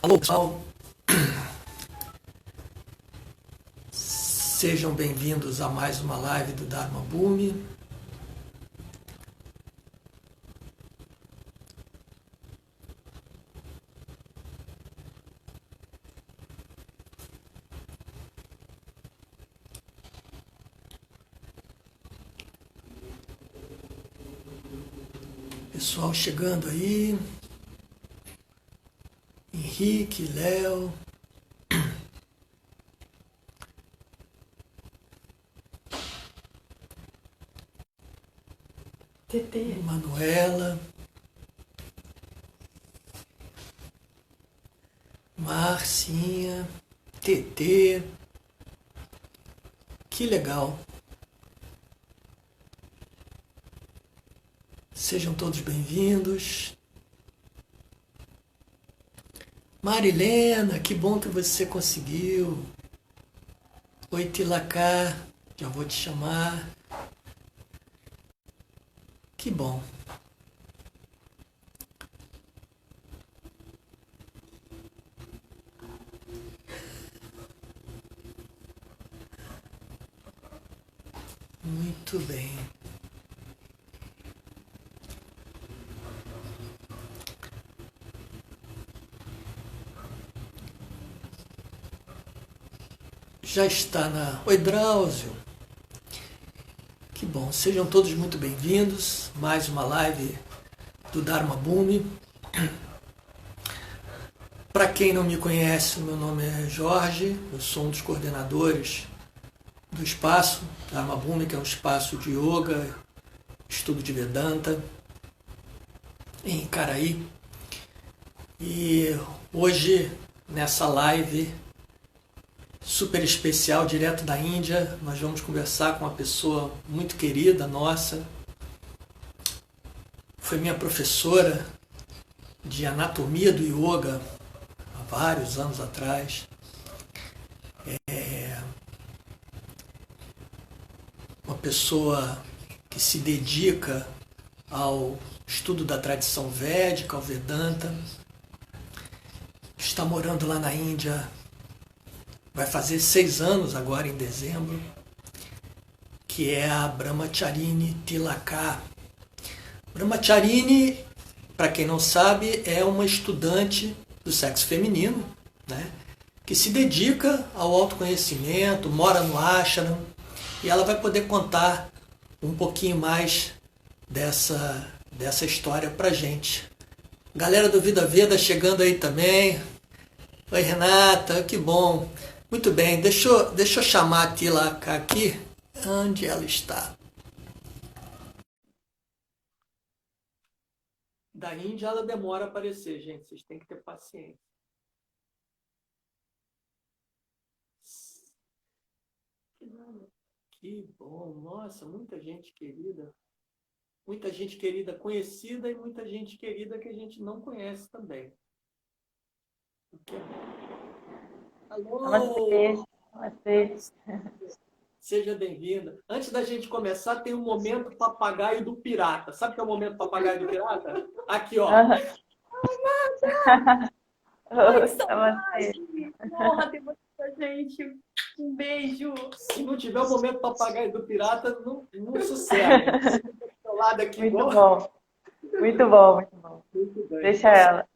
Alô, pessoal. Sejam bem-vindos a mais uma live do Dharma Bhumi. Pessoal chegando aí. Henrique, Léo. Manuela. Marcinha. TT. Que legal. Sejam todos bem-vindos. Marilena, que bom que você conseguiu. Oi, Tilacá, já vou te chamar. Que bom. Muito bem. Já está na... Oi, Drauzio. Que bom. Sejam todos muito bem-vindos. Mais uma live do Dharma Bhumi. Para quem não me conhece, meu nome é Jorge. Eu sou um dos coordenadores do espaço Dharma Bhumi, que é um espaço de yoga, estudo de Vedanta, em Caraí. E hoje, nessa live super especial, direto da Índia, nós vamos conversar com uma pessoa muito querida nossa. Foi minha professora de anatomia do yoga há vários anos atrás. Uma pessoa que se dedica ao estudo da tradição védica, ao Vedanta. Está morando lá na Índia, vai fazer 6 anos agora em dezembro, que é a Brahmacharini Tilaka. Brahmacharini, para quem não sabe, é uma estudante do sexo feminino, né, que se dedica ao autoconhecimento, mora no ashram, e ela vai poder contar um pouquinho mais dessa história pra gente. Galera do Vida Veda chegando aí também. Oi, Renata, que bom. Muito bem, deixa eu chamar a Tilaka aqui. Onde ela está? Da Índia ela demora a aparecer, gente. Vocês têm que ter paciência. Que bom, nossa, muita gente querida. Muita gente querida conhecida e muita gente querida que a gente não conhece também. O que é bom. Namastê, Alô! namastê. Seja bem-vinda. Antes da gente começar, tem um momento papagaio do pirata. Sabe o que é o momento papagaio do pirata? Aqui, ó. Aham. Ai, que Namastê. saudade! Honra ter você com a gente. Um beijo. Se não tiver o momento papagaio do pirata, não sossega. Do seu lado aqui, Muito igual. bom, muito bom, muito bom. Muito bem. Deixa Então, ela.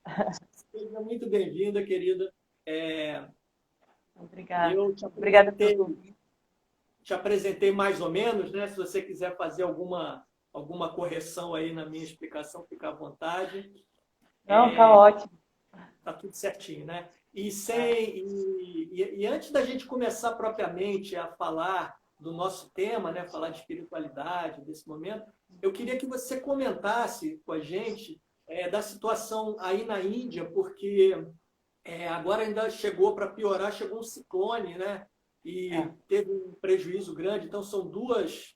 seja muito bem-vinda, querida. Obrigada. Eu Obrigada pelo convite. te apresentei mais ou menos, né? Se você quiser fazer alguma correção aí na minha explicação, fica à vontade. Não, tá ótimo. Tá tudo certinho, né? É. E antes da gente começar propriamente a falar do nosso tema, né? Falar de espiritualidade, desse momento, eu queria que você comentasse com a gente da situação aí na Índia, porque agora ainda chegou para piorar, chegou um ciclone, né? E É. teve um prejuízo grande. Então, são dois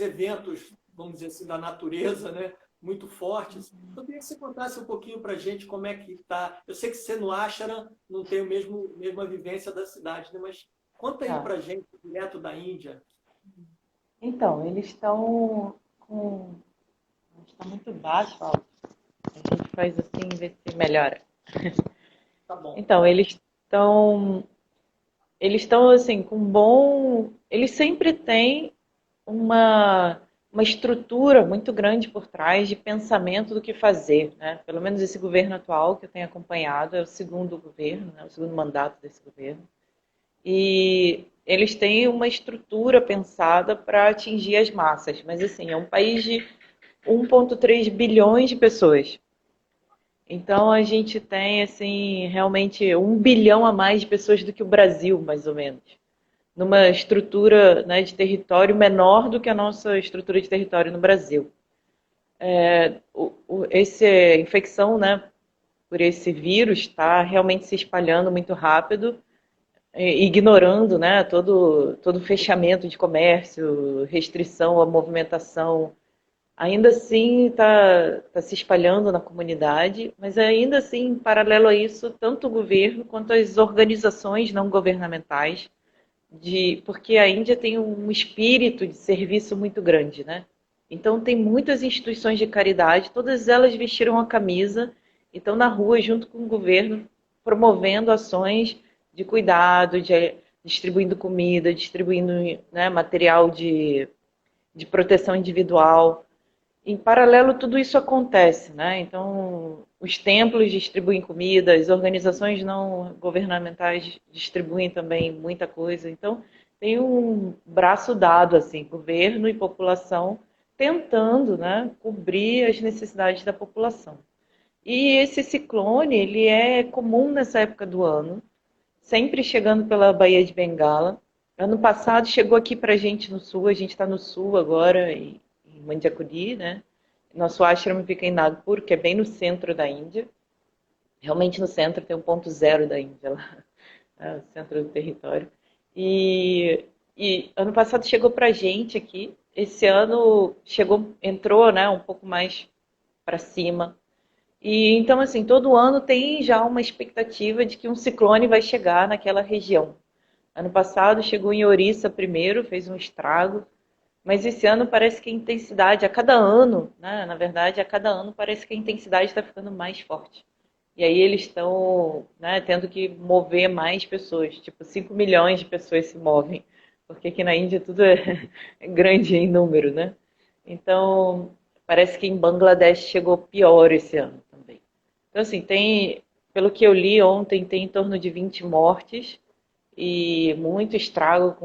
eventos, vamos dizer assim, da natureza, né? Muito fortes. Eu queria que você contasse um pouquinho para a gente como é que está. Eu sei que você no Ashram não tem mesma vivência da cidade, né? Mas conta aí Tá. para a gente, direto da Índia. Então, eles estão com. Está muito baixo, ó. A gente faz assim, ver se melhora. Tá bom. Então, eles estão assim com bom, eles sempre têm uma estrutura muito grande por trás de pensamento do que fazer, né? Pelo menos esse governo atual que eu tenho acompanhado é o segundo governo, né? O segundo mandato desse governo. E eles têm uma estrutura pensada para atingir as massas, mas assim, é um país de 1,3 bilhões de pessoas. Então a gente tem assim realmente 1 bilhão a mais de pessoas do que o Brasil, mais ou menos, numa estrutura, né, de território menor do que a nossa estrutura de território no Brasil. Essa infecção, né, por esse vírus está realmente se espalhando muito rápido, ignorando, né, todo fechamento de comércio, restrição à movimentação. Ainda assim está se espalhando na comunidade, mas ainda assim, em paralelo a isso, tanto o governo quanto as organizações não governamentais, porque a Índia tem um espírito de serviço muito grande, né? Então tem muitas instituições de caridade, todas elas vestiram a camisa e estão na rua junto com o governo, promovendo ações de cuidado, distribuindo comida, distribuindo, né, material de proteção individual. Em paralelo, tudo isso acontece, né? Então, os templos distribuem comida, as organizações não governamentais distribuem também muita coisa. Então, tem um braço dado, assim, governo e população tentando, né, cobrir as necessidades da população. E esse ciclone, ele é comum nessa época do ano, sempre chegando pela Baía de Bengala. Ano passado chegou aqui para a gente no sul, a gente está no sul agora, em Mandiacuri, né? Nosso ashram fica em Nagpur, que é bem no centro da Índia. Realmente no centro tem um ponto zero da Índia lá, né? O centro do território. E ano passado chegou para a gente aqui. Esse ano entrou, né, um pouco mais para cima. E então, assim, todo ano tem já uma expectativa de que um ciclone vai chegar naquela região. Ano passado chegou em Orissa primeiro, fez um estrago, mas esse ano parece que a intensidade, a cada ano, né, na verdade, a cada ano parece que a intensidade está ficando mais forte. E aí eles estão, né, tendo que mover mais pessoas, tipo 5 milhões de pessoas se movem, porque aqui na Índia tudo é grande em número, né? Então, parece que em Bangladesh chegou pior esse ano também. Então, assim, pelo que eu li ontem, tem em torno de 20 mortes e muito estrago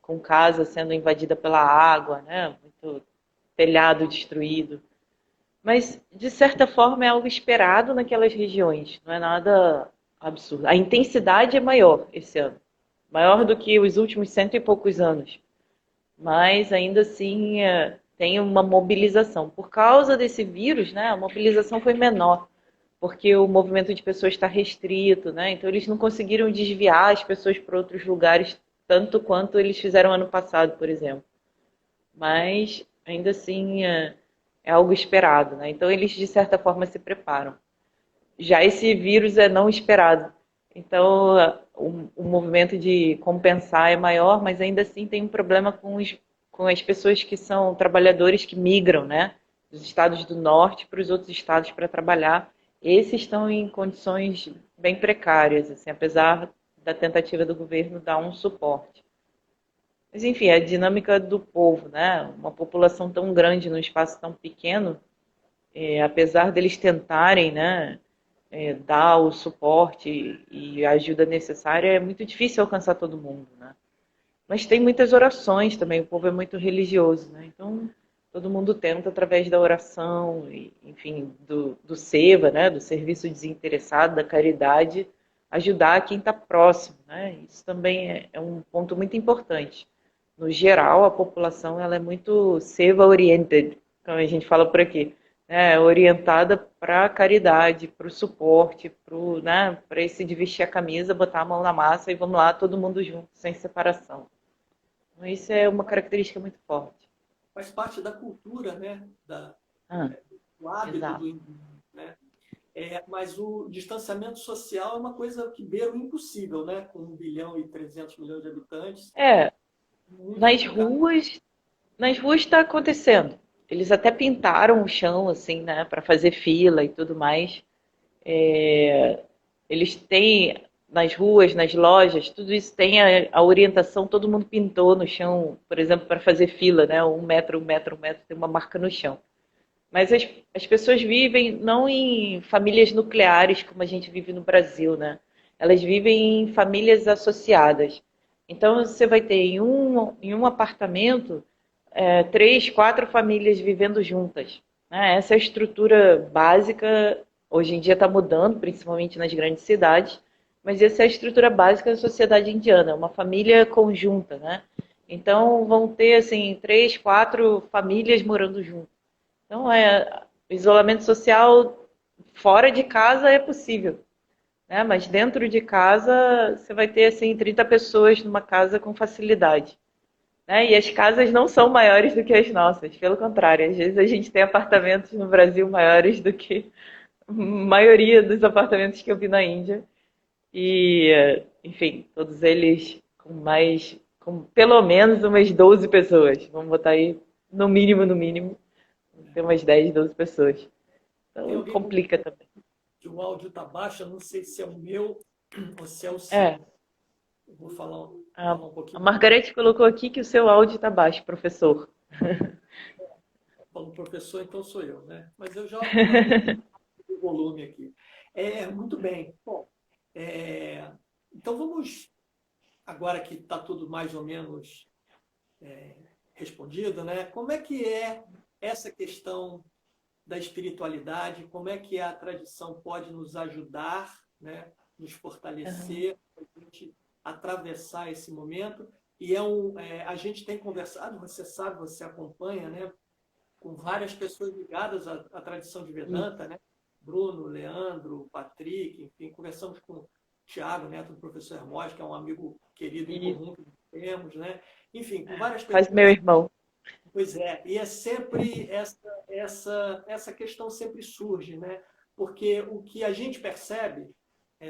com casa sendo invadida pela água, né? Muito telhado destruído. Mas, de certa forma, é algo esperado naquelas regiões, não é nada absurdo. A intensidade é maior esse ano, maior do que os últimos cento e poucos anos. Mas, ainda assim, tem uma mobilização. Por causa desse vírus, né, a mobilização foi menor, porque o movimento de pessoas está restrito, né? Então eles não conseguiram desviar as pessoas para outros lugares tanto quanto eles fizeram ano passado, por exemplo. Mas ainda assim é algo esperado, né? Então eles de certa forma se preparam. Já esse vírus é não esperado. Então o movimento de compensar é maior, mas ainda assim tem um problema com as pessoas que são trabalhadores que migram, né? Dos estados do norte para os outros estados para trabalhar. Esses estão em condições bem precárias, assim, apesar da tentativa do governo dar um suporte. Mas, enfim, é a dinâmica do povo, né? Uma população tão grande num espaço tão pequeno, apesar deles tentarem, né, dar o suporte e a ajuda necessária, é muito difícil alcançar todo mundo, né? Mas tem muitas orações também, o povo é muito religioso, né? Então, todo mundo tenta, através da oração, enfim, do seva, né, do serviço desinteressado, da caridade, ajudar quem está próximo, né? Isso também é um ponto muito importante. No geral, a população ela é muito seva-oriented, como a gente fala por aqui, né? Orientada para a caridade, para o suporte, né, para esse de vestir a camisa, botar a mão na massa e vamos lá, todo mundo junto, sem separação. Então, isso é uma característica muito forte. Faz parte da cultura, né? Ah, Do hábito exato. do indivíduo, né? Mas o distanciamento social é uma coisa que beira o impossível, né? Com 1,3 bilhão de habitantes, É, muito nas complicado. ruas, nas ruas está acontecendo. Eles até pintaram o chão, assim, né, para fazer fila e tudo mais. eles têm nas ruas, nas lojas, tudo isso tem a orientação, todo mundo pintou no chão, por exemplo, para fazer fila, né? 1 metro, 1 metro, 1 metro, tem uma marca no chão. Mas as pessoas vivem não em famílias nucleares como a gente vive no Brasil, né? Elas vivem em famílias associadas. Então você vai ter em um apartamento 3, 4 famílias vivendo juntas, né? Essa é a estrutura básica. Hoje em dia está mudando, principalmente nas grandes cidades, mas essa é a estrutura básica da sociedade indiana, uma família conjunta, né? Então vão ter assim 3, 4 famílias morando juntas. Então, o isolamento social fora de casa é possível, né? Mas dentro de casa você vai ter assim 30 pessoas numa casa com facilidade, né? E as casas não são maiores do que as nossas, pelo contrário, às vezes a gente tem apartamentos no Brasil maiores do que a maioria dos apartamentos que eu vi na Índia. E, enfim, todos eles com pelo menos umas 12 pessoas. Vamos botar aí no mínimo, tem umas 10, 12 pessoas. Tem Então alguém complica também. que o áudio está baixo, eu não sei se é o meu ou se é o seu. É, Eu vou falar a, um a pouquinho. Margarete colocou aqui que o seu áudio está baixo, professor. Falando professor, então sou eu, né? Mas eu já aumentei o volume aqui. Muito bem. Bom, então vamos, agora que está tudo mais ou menos respondido, né? Como é que é essa questão da espiritualidade? Como é que a tradição pode nos ajudar, né? Nos fortalecer, a gente atravessar esse momento? E a gente tem conversado, você sabe, você acompanha, né? Com várias pessoas ligadas à tradição de Vedanta, né? Bruno, Leandro, Patrick, enfim, conversamos com o Tiago, neto do professor Hermógenes, que é um amigo querido em E comum que temos, né? Enfim, com várias faz meu pessoas. irmão. Pois é, e é sempre essa questão sempre surge, né? Porque o que a gente percebe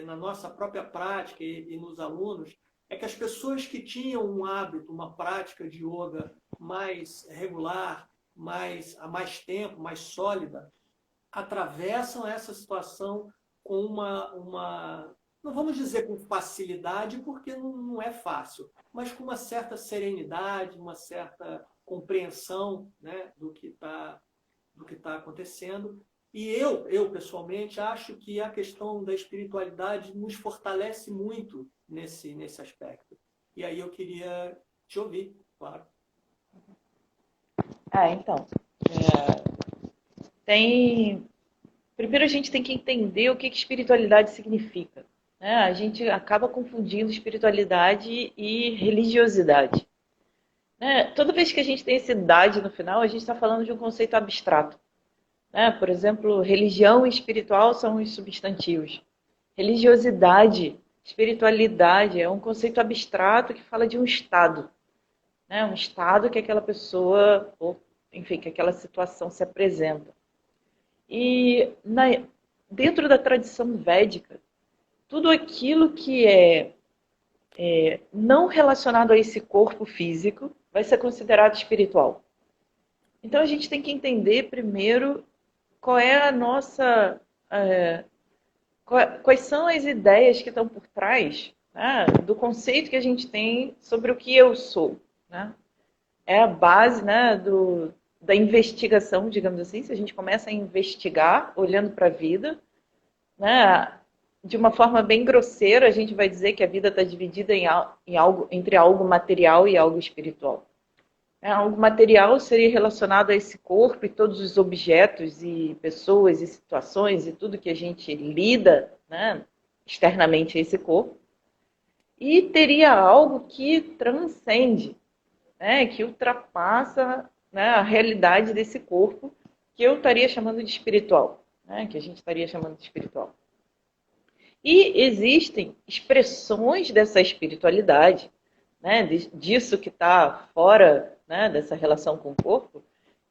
na nossa própria prática e nos alunos é que as pessoas que tinham um hábito, uma prática de yoga mais regular, há mais tempo, mais sólida, atravessam essa situação com não vamos dizer com facilidade, porque não é fácil, mas com uma certa serenidade, uma certa compreensão, né, do que tá acontecendo. E eu, pessoalmente, acho que a questão da espiritualidade nos fortalece muito nesse aspecto. E aí eu queria te ouvir, claro. Então, tem... Primeiro a gente tem que entender o que espiritualidade significa, né? A gente acaba confundindo espiritualidade e religiosidade, né? Toda vez que a gente tem esse idade no final, a gente está falando de um conceito abstrato, né? Por exemplo, religião e espiritual são os substantivos. Religiosidade, espiritualidade é um conceito abstrato que fala de um estado, né? Um estado que aquela pessoa, ou, enfim, que aquela situação se apresenta. E dentro da tradição védica, tudo aquilo que é não relacionado a esse corpo físico vai ser considerado espiritual. Então a gente tem que entender primeiro qual é a nossa... quais são as ideias que estão por trás, né, do conceito que a gente tem sobre o que eu sou, né? É a base, né, da investigação, digamos assim. Se a gente começa a investigar, olhando para a vida, né, de uma forma bem grosseira, a gente vai dizer que a vida está dividida entre algo material e algo espiritual. Algo material seria relacionado a esse corpo e todos os objetos e pessoas e situações e tudo que a gente lida, né, externamente a esse corpo. E teria algo que transcende, né, que ultrapassa, né, a realidade desse corpo, que eu estaria chamando de espiritual, né, que a gente estaria chamando de espiritual. E existem expressões dessa espiritualidade, né, disso que está fora, né, dessa relação com o corpo,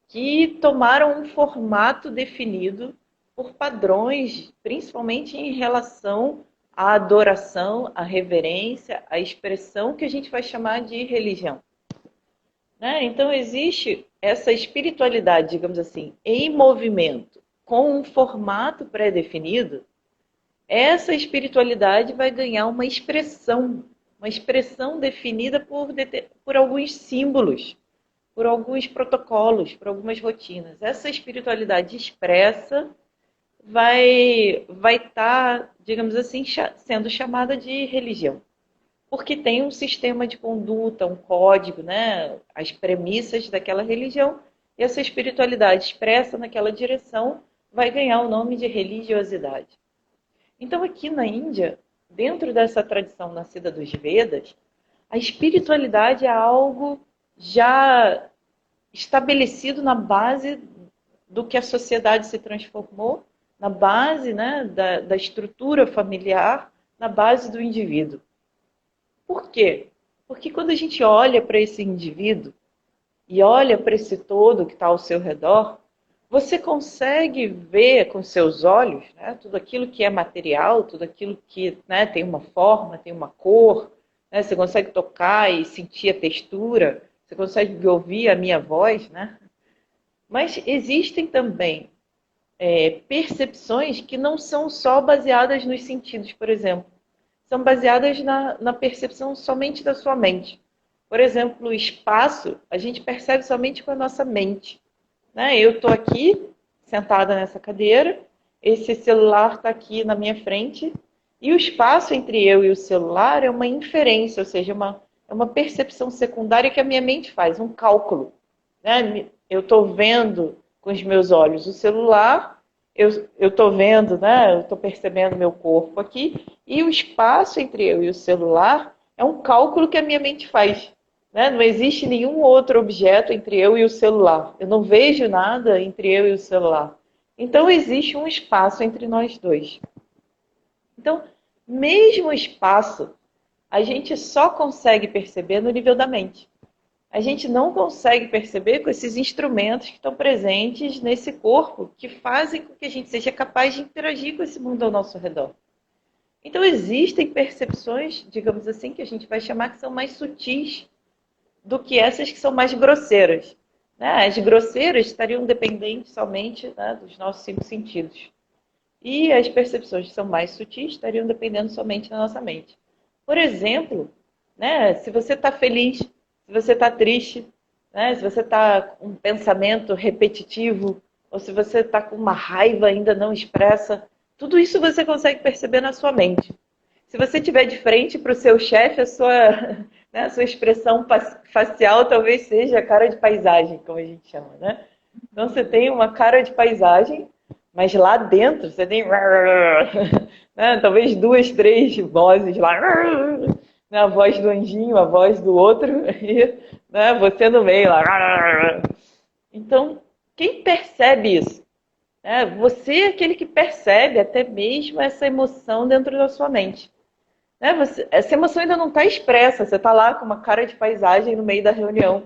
que tomaram um formato definido por padrões, principalmente em relação à adoração, à reverência, à expressão que a gente vai chamar de religião. Né? Então existe essa espiritualidade, digamos assim, em movimento, com um formato pré-definido, essa espiritualidade vai ganhar uma expressão definida por alguns símbolos, por alguns protocolos, por algumas rotinas. Essa espiritualidade expressa vai estar, digamos assim, sendo chamada de religião. Porque tem um sistema de conduta, um código, né? As premissas daquela religião, e essa espiritualidade expressa naquela direção vai ganhar o nome de religiosidade. Então, aqui na Índia, dentro dessa tradição nascida dos Vedas, a espiritualidade é algo já estabelecido na base do que a sociedade se transformou, na base, né, da estrutura familiar, na base do indivíduo. Por quê? Porque quando a gente olha para esse indivíduo e olha para esse todo que está ao seu redor, você consegue ver com seus olhos, né, tudo aquilo que é material, tudo aquilo que, né, tem uma forma, tem uma cor, né, você consegue tocar e sentir a textura, você consegue ouvir a minha voz, né? Mas existem também percepções que não são só baseadas nos sentidos, por exemplo. São baseadas na percepção somente da sua mente. Por exemplo, o espaço a gente percebe somente com a nossa mente. Né? Eu estou aqui, sentada nessa cadeira, esse celular está aqui na minha frente, e o espaço entre eu e o celular é uma inferência, ou seja, é uma percepção secundária que a minha mente faz, um cálculo. Né? Eu estou vendo com os meus olhos o celular, eu estou vendo, né? Eu estou percebendo meu corpo aqui, e o espaço entre eu e o celular é um cálculo que a minha mente faz. Né? Não existe nenhum outro objeto entre eu e o celular. Eu não vejo nada entre eu e o celular. Então, existe um espaço entre nós dois. Então, mesmo o espaço, a gente só consegue perceber no nível da mente. A gente não consegue perceber com esses instrumentos que estão presentes nesse corpo, que fazem com que a gente seja capaz de interagir com esse mundo ao nosso redor. Então, existem percepções, digamos assim, que a gente vai chamar que são mais sutis do que essas que são mais grosseiras. Né? As grosseiras estariam dependentes somente, né, dos nossos 5 sentidos. E as percepções que são mais sutis estariam dependendo somente da nossa mente. Por exemplo, né, se você está feliz, se você está triste, né, se você está com um pensamento repetitivo, ou se você está com uma raiva ainda não expressa, tudo isso você consegue perceber na sua mente. Se você estiver de frente para o seu chefe, a sua expressão facial talvez seja a cara de paisagem, como a gente chama, né? Então você tem uma cara de paisagem, mas lá dentro você tem né? Talvez 2, 3 vozes lá, né? A voz do anjinho, a voz do outro, e né? Você no meio lá. Então, quem percebe isso? Você é aquele que percebe até mesmo essa emoção dentro da sua mente. Essa emoção ainda não está expressa, você está lá com uma cara de paisagem no meio da reunião,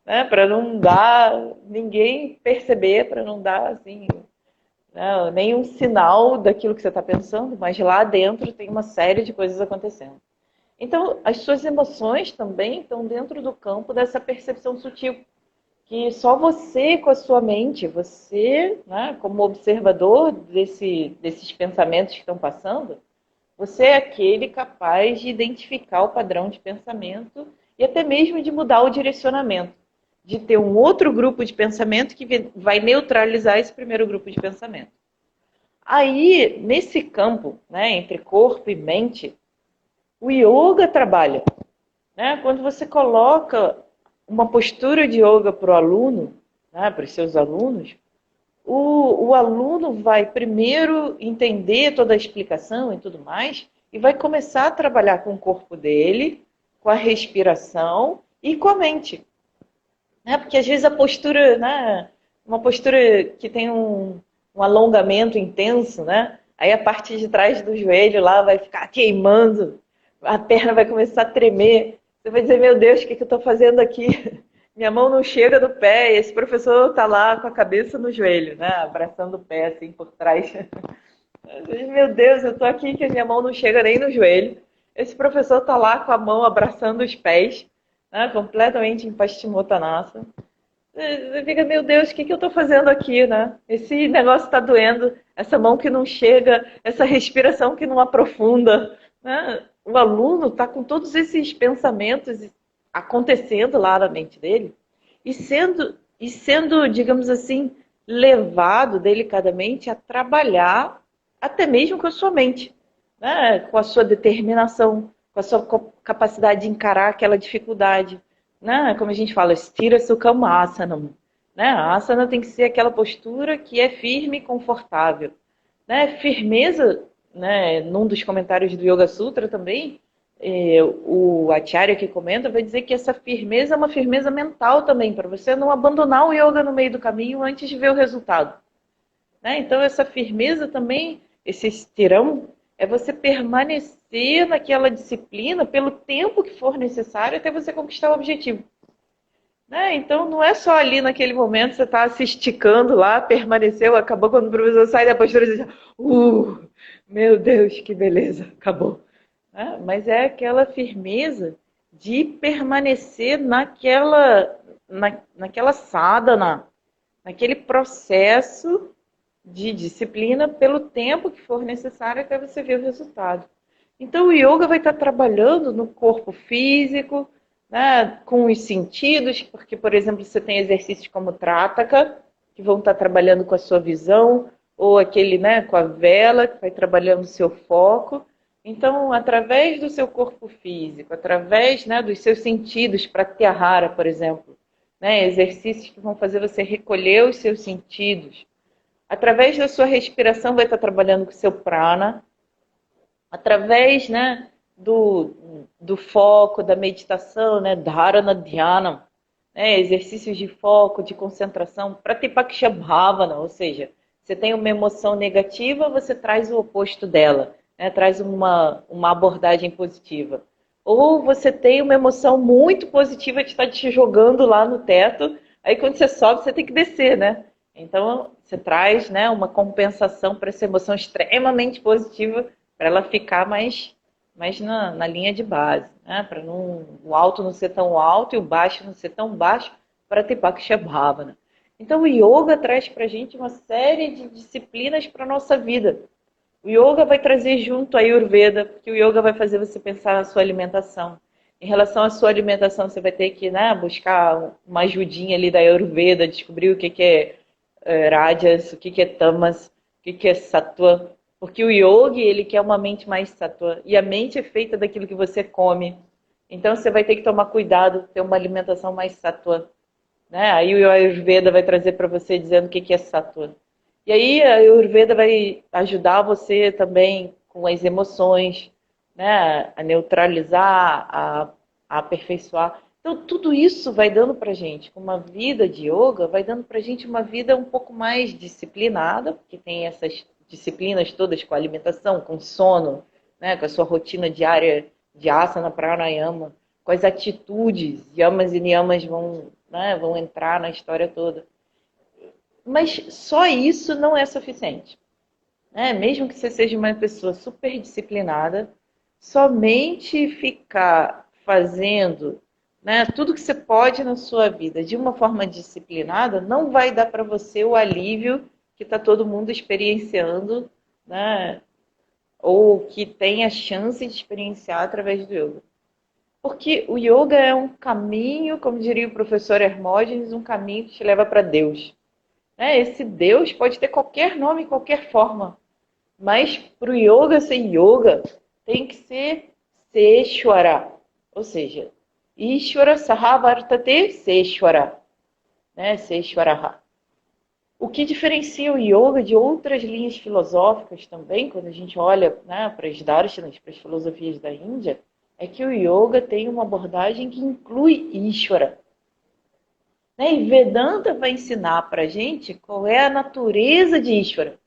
né? Para não dar ninguém perceber, para não dar assim, né, nenhum sinal daquilo que você está pensando, mas lá dentro tem uma série de coisas acontecendo. Então, as suas emoções também estão dentro do campo dessa percepção sutil, que só você com a sua mente, você, né, como observador desses pensamentos que estão passando, você é aquele capaz de identificar o padrão de pensamento e até mesmo de mudar o direcionamento, de ter um outro grupo de pensamento que vai neutralizar esse primeiro grupo de pensamento. Aí, nesse campo, né, entre corpo e mente, o yoga trabalha. Né? Quando você coloca uma postura de yoga para o aluno, né, para os seus alunos, o aluno vai primeiro entender toda a explicação e tudo mais, e vai começar a trabalhar com o corpo dele, com a respiração e com a mente. Né? Porque às vezes a postura, né, uma postura que tem um alongamento intenso, né? Aí a parte de trás do joelho lá vai ficar queimando, a perna vai começar a tremer. Você vai dizer, meu Deus, o que eu estou fazendo aqui? Minha mão não chega no pé, e esse professor está lá com a cabeça no joelho, né? Abraçando o pé assim por trás. Meu Deus, eu estou aqui que a minha mão não chega nem no joelho. Esse professor está lá com a mão abraçando os pés, né? Completamente em Paschimottanasana. Você fica, meu Deus, o que eu estou fazendo aqui, né? Esse negócio está doendo, essa mão que não chega, essa respiração que não aprofunda, né? O aluno está com todos esses pensamentos acontecendo lá na mente dele e sendo, digamos assim, levado delicadamente a trabalhar até mesmo com a sua mente, né? Com a sua determinação, com a sua capacidade de encarar aquela dificuldade, né? Como a gente fala, stira sukham asana, né? A asana tem que ser aquela postura que é firme e confortável, né? Firmeza, né? Num dos comentários do Yoga Sutra também, o Acharya que comenta vai dizer que essa firmeza é uma firmeza mental também, para você não abandonar o yoga no meio do caminho antes de ver o resultado, né? Então essa firmeza também, esse estirão, é você permanecer naquela disciplina pelo tempo que for necessário até você conquistar o objetivo, né? Então não é só ali naquele momento você está se esticando lá, permaneceu, acabou quando o professor sai da postura e diz, meu Deus, que beleza, acabou. Né? Mas é aquela firmeza de permanecer naquela sadhana, naquele processo de disciplina pelo tempo que for necessário até você ver o resultado. Então o yoga vai estar trabalhando no corpo físico, né, com os sentidos, porque, por exemplo, você tem exercícios como Trataka, que vão estar trabalhando com a sua visão, ou aquele, né, com a vela, que vai trabalhando o seu foco. Então, através do seu corpo físico, através, né, dos seus sentidos, Pratyahara, por exemplo, né, exercícios que vão fazer você recolher os seus sentidos. Através da sua respiração, vai estar trabalhando com o seu prana. Através, né, do foco, da meditação, né, dharana, dhyana, né, exercícios de foco, de concentração, pratipaksha bhavana, ou seja, você tem uma emoção negativa, você traz o oposto dela, né, traz uma abordagem positiva. Ou você tem uma emoção muito positiva que está te jogando lá no teto, aí quando você sobe, você tem que descer, né? Então, você traz, né, uma compensação para essa emoção extremamente positiva, para ela ficar mais na linha de base, né? Para o alto não ser tão alto e o baixo não ser tão baixo, para Tipaksha Bhavana. Então, o yoga traz para a gente uma série de disciplinas para a nossa vida. O yoga vai trazer junto a Ayurveda, porque o yoga vai fazer você pensar na sua alimentação. Em relação à sua alimentação, você vai ter que, né, buscar uma ajudinha ali da Ayurveda, descobrir o que é Rajas, o que é Tamas, o que é Sattva. Porque o yogi, ele quer uma mente mais sattva. E a mente é feita daquilo que você come. Então você vai ter que tomar cuidado, ter uma alimentação mais sattva, né? Aí o Ayurveda vai trazer para você dizendo o que é sattva. E aí a Ayurveda vai ajudar você também com as emoções, né? A neutralizar, a aperfeiçoar. Então tudo isso vai dando para gente, com uma vida de yoga, vai dando para gente uma vida um pouco mais disciplinada, porque tem essas disciplinas todas com a alimentação, com sono, né, com a sua rotina diária de asana, pranayama, com as atitudes, yamas e niyamas vão, né, vão entrar na história toda. Mas só isso não é suficiente, né? Mesmo que você seja uma pessoa super disciplinada, somente ficar fazendo, né, tudo que você pode na sua vida de uma forma disciplinada não vai dar para você o alívio que está todo mundo experienciando, né? Ou que tem a chance de experienciar através do yoga. Porque o yoga é um caminho, como diria o professor Hermógenes, um caminho que te leva para Deus. Né? Esse Deus pode ter qualquer nome, qualquer forma. Mas para o yoga ser yoga, tem que ser Seshwara. Ou seja, Ishwara Sahavartate Seshwara. Né? Seshwaraha. O que diferencia o yoga de outras linhas filosóficas também, quando a gente olha, né, para as darshanas, para as filosofias da Índia, é que o yoga tem uma abordagem que inclui Ishvara. Né? E Vedanta vai ensinar para a gente qual é a natureza de Ishvara,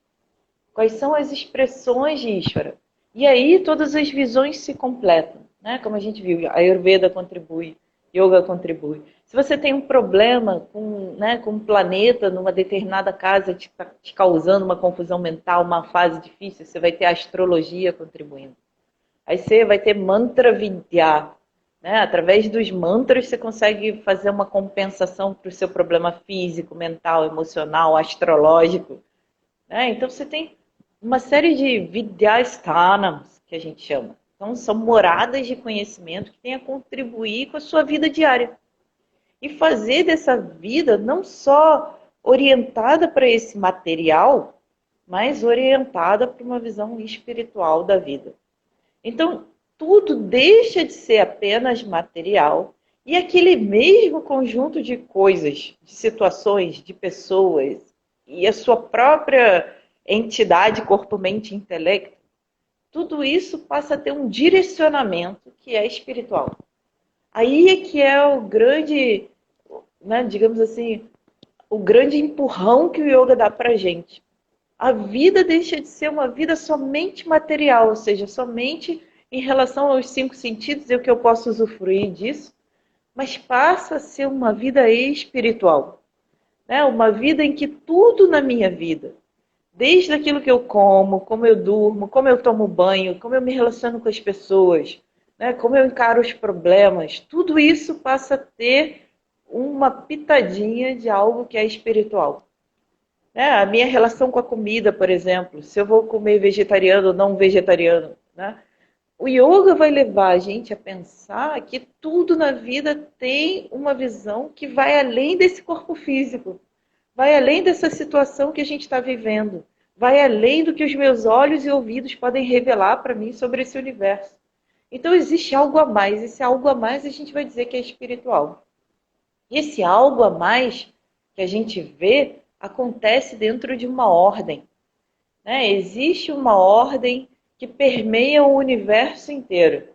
quais são as expressões de Ishvara. E aí todas as visões se completam. Né? Como a gente viu, a Ayurveda contribui, Yoga contribui. Se você tem um problema com um planeta numa determinada casa te causando uma confusão mental, uma fase difícil, você vai ter a astrologia contribuindo. Aí você vai ter mantra vidya, né? Através dos mantras você consegue fazer uma compensação para o seu problema físico, mental, emocional, astrológico, né? Então você tem uma série de vidyasthanams, que a gente chama. Então são moradas de conhecimento que têm a contribuir com a sua vida diária. E fazer dessa vida não só orientada para esse material, mas orientada para uma visão espiritual da vida. Então, tudo deixa de ser apenas material e aquele mesmo conjunto de coisas, de situações, de pessoas e a sua própria entidade, corpo, mente, intelecto, tudo isso passa a ter um direcionamento que é espiritual. Aí é que é o grande, né, digamos assim, o grande empurrão que o yoga dá pra gente. A vida deixa de ser uma vida somente material, ou seja, somente em relação aos 5 sentidos e o que eu posso usufruir disso, mas passa a ser uma vida espiritual, né? Uma vida em que tudo na minha vida, desde aquilo que eu como eu durmo, como eu tomo banho, como eu me relaciono com as pessoas, né? Como eu encaro os problemas, tudo isso passa a ter uma pitadinha de algo que é espiritual. Né? A minha relação com a comida, por exemplo, se eu vou comer vegetariano ou não vegetariano, né? O yoga vai levar a gente a pensar que tudo na vida tem uma visão que vai além desse corpo físico, vai além dessa situação que a gente está vivendo, vai além do que os meus olhos e ouvidos podem revelar para mim sobre esse universo. Então existe algo a mais, esse algo a mais a gente vai dizer que é espiritual. E esse algo a mais que a gente vê acontece dentro de uma ordem, né? Existe uma ordem que permeia o universo inteiro.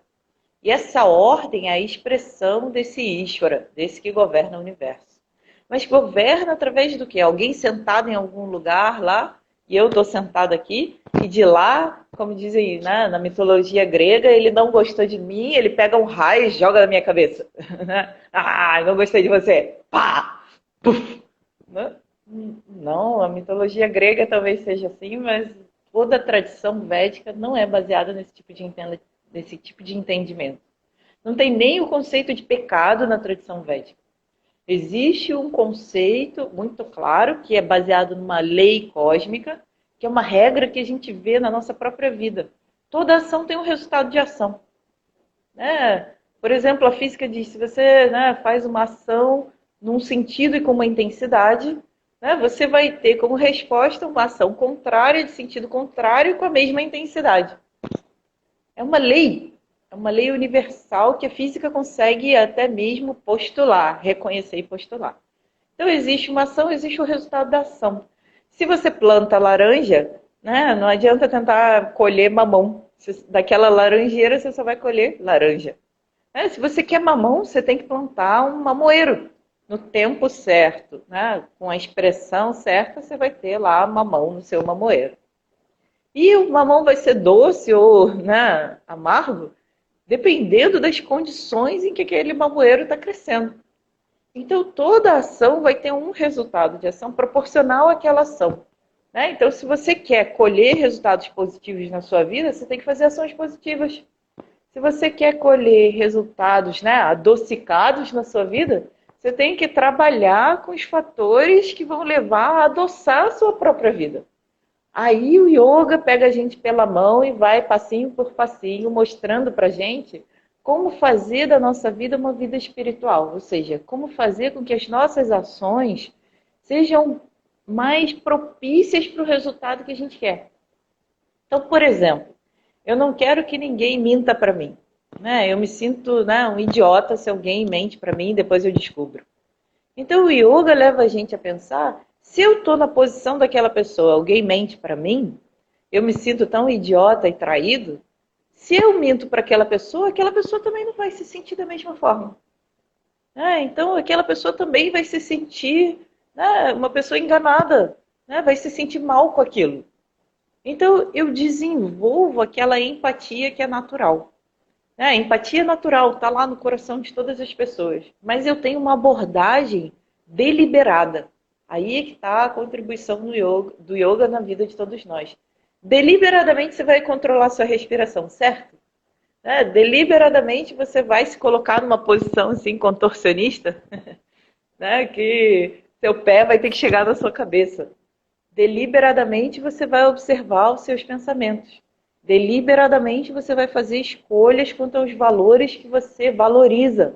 E essa ordem é a expressão desse Ishvara, desse que governa o universo. Mas governa através do quê? Alguém sentado em algum lugar lá, e eu estou sentado aqui, e de lá, como dizem, né, na mitologia grega, ele não gostou de mim, ele pega um raio e joga na minha cabeça. Ah, não gostei de você. Pá! Puf! Não, a mitologia grega talvez seja assim, mas toda a tradição védica não é baseada nesse tipo de entendimento. Não tem nem o conceito de pecado na tradição védica. Existe um conceito muito claro que é baseado numa lei cósmica, que é uma regra que a gente vê na nossa própria vida. Toda ação tem um resultado de ação. Né? Por exemplo, a física diz, se você, né, faz uma ação num sentido e com uma intensidade, né, você vai ter como resposta uma ação contrária, de sentido contrário, com a mesma intensidade. É uma lei universal que a física consegue até mesmo postular, reconhecer e postular. Então existe uma ação, existe o resultado da ação. Se você planta laranja, né, não adianta tentar colher mamão. Daquela laranjeira você só vai colher laranja. Se você quer mamão, você tem que plantar um mamoeiro. No tempo certo, né? Com a expressão certa, você vai ter lá mamão no seu mamoeiro. E o mamão vai ser doce ou, né, amargo, dependendo das condições em que aquele mamoeiro está crescendo. Então, toda ação vai ter um resultado de ação proporcional àquela ação. Né? Então, se você quer colher resultados positivos na sua vida, você tem que fazer ações positivas. Se você quer colher resultados, né, adocicados na sua vida, você tem que trabalhar com os fatores que vão levar a adoçar a sua própria vida. Aí o yoga pega a gente pela mão e vai passinho por passinho mostrando pra gente como fazer da nossa vida uma vida espiritual. Ou seja, como fazer com que as nossas ações sejam mais propícias para o resultado que a gente quer. Então, por exemplo, eu não quero que ninguém minta para mim. Eu me sinto, né, um idiota se alguém mente para mim e depois eu descubro. Então o yoga leva a gente a pensar, se eu estou na posição daquela pessoa, alguém mente para mim, eu me sinto tão idiota e traído, se eu minto para aquela pessoa também não vai se sentir da mesma forma. Então aquela pessoa também vai se sentir, né, uma pessoa enganada, né, vai se sentir mal com aquilo. Então eu desenvolvo aquela empatia que é natural. A empatia natural está lá no coração de todas as pessoas. Mas eu tenho uma abordagem deliberada. Aí é que está a contribuição do yoga na vida de todos nós. Deliberadamente você vai controlar sua respiração, certo? né? Deliberadamente você vai se colocar numa posição assim contorcionista, né? Que seu pé vai ter que chegar na sua cabeça. Deliberadamente você vai observar os seus pensamentos. Deliberadamente você vai fazer escolhas quanto aos valores que você valoriza.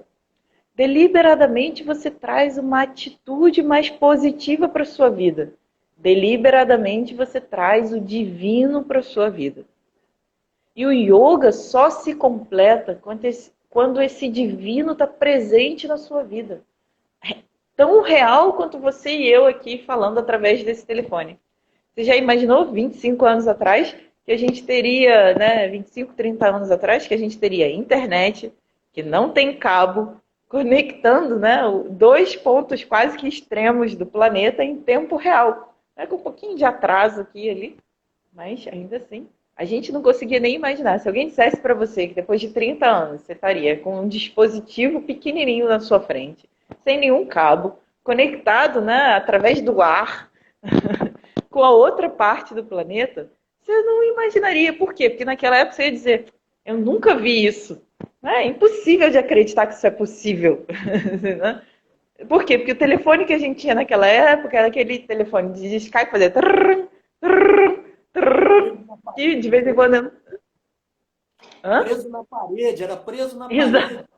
Deliberadamente você traz uma atitude mais positiva para a sua vida. Deliberadamente você traz o divino para a sua vida. E o yoga só se completa quando esse divino está presente na sua vida. Tão real quanto você e eu aqui falando através desse telefone. Você já imaginou 25 anos atrás que a gente teria, né, 25, 30 anos atrás, que a gente teria internet, que não tem cabo, conectando, né, dois pontos quase que extremos do planeta em tempo real. Com um pouquinho de atraso aqui e ali, mas ainda assim, a gente não conseguia nem imaginar. Se alguém dissesse para você que depois de 30 anos você estaria com um dispositivo pequenininho na sua frente, sem nenhum cabo, conectado, né, através do ar, com a outra parte do planeta, você não imaginaria. Por quê? Porque naquela época você ia dizer, eu nunca vi isso. É impossível de acreditar que isso é possível. Por quê? Porque o telefone que a gente tinha naquela época era aquele telefone de Skype, fazia trrr, trrr, trrr, e de vez em quando... Preso na parede, era preso na Exato. parede.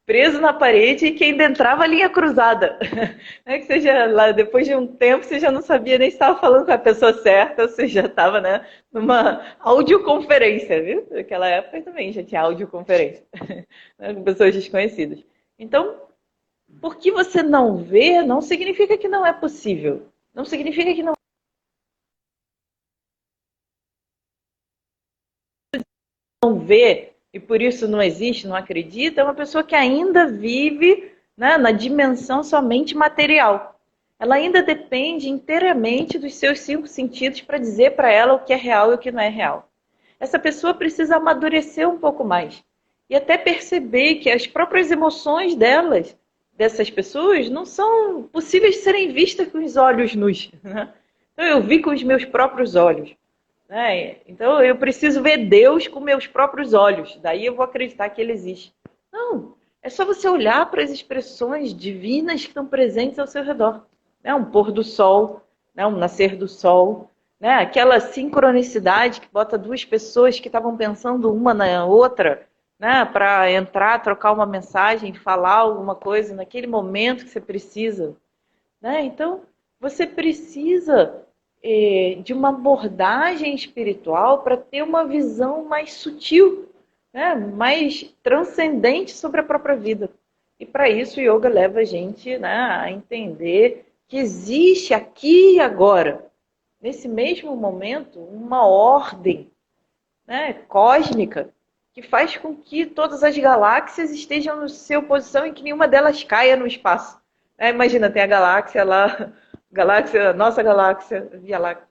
Preso na parede e que ainda entrava a linha cruzada. É que você já, lá, depois de um tempo, você já não sabia nem se estava falando com a pessoa certa, você já estava, né, numa audioconferência, viu? Naquela época também já tinha audioconferência, né, com pessoas desconhecidas. Então, por que você não vê, não significa que não é possível. Não significa que não vê e por isso não existe, não acredita, é uma pessoa que ainda vive, né, na dimensão somente material. Ela ainda depende inteiramente dos seus 5 sentidos para dizer para ela o que é real e o que não é real. Essa pessoa precisa amadurecer um pouco mais e até perceber que as próprias emoções dessas pessoas, não são possíveis de serem vistas com os olhos nus, né? Então eu vi com os meus próprios olhos. Então eu preciso ver Deus com meus próprios olhos, daí eu vou acreditar que Ele existe. Não, é só você olhar para as expressões divinas que estão presentes ao seu redor. Um pôr do sol, um nascer do sol, aquela sincronicidade que bota duas pessoas que estavam pensando uma na outra, para entrar, trocar uma mensagem, falar alguma coisa naquele momento que você precisa. Então, você precisa de uma abordagem espiritual para ter uma visão mais sutil, mais transcendente sobre a própria vida. E para isso o yoga leva a gente, a entender que existe aqui e agora, nesse mesmo momento, uma ordem, cósmica que faz com que todas as galáxias estejam no seu posição e que nenhuma delas caia no espaço. Imagina, tem a galáxia lá, nossa galáxia, Via Láctea.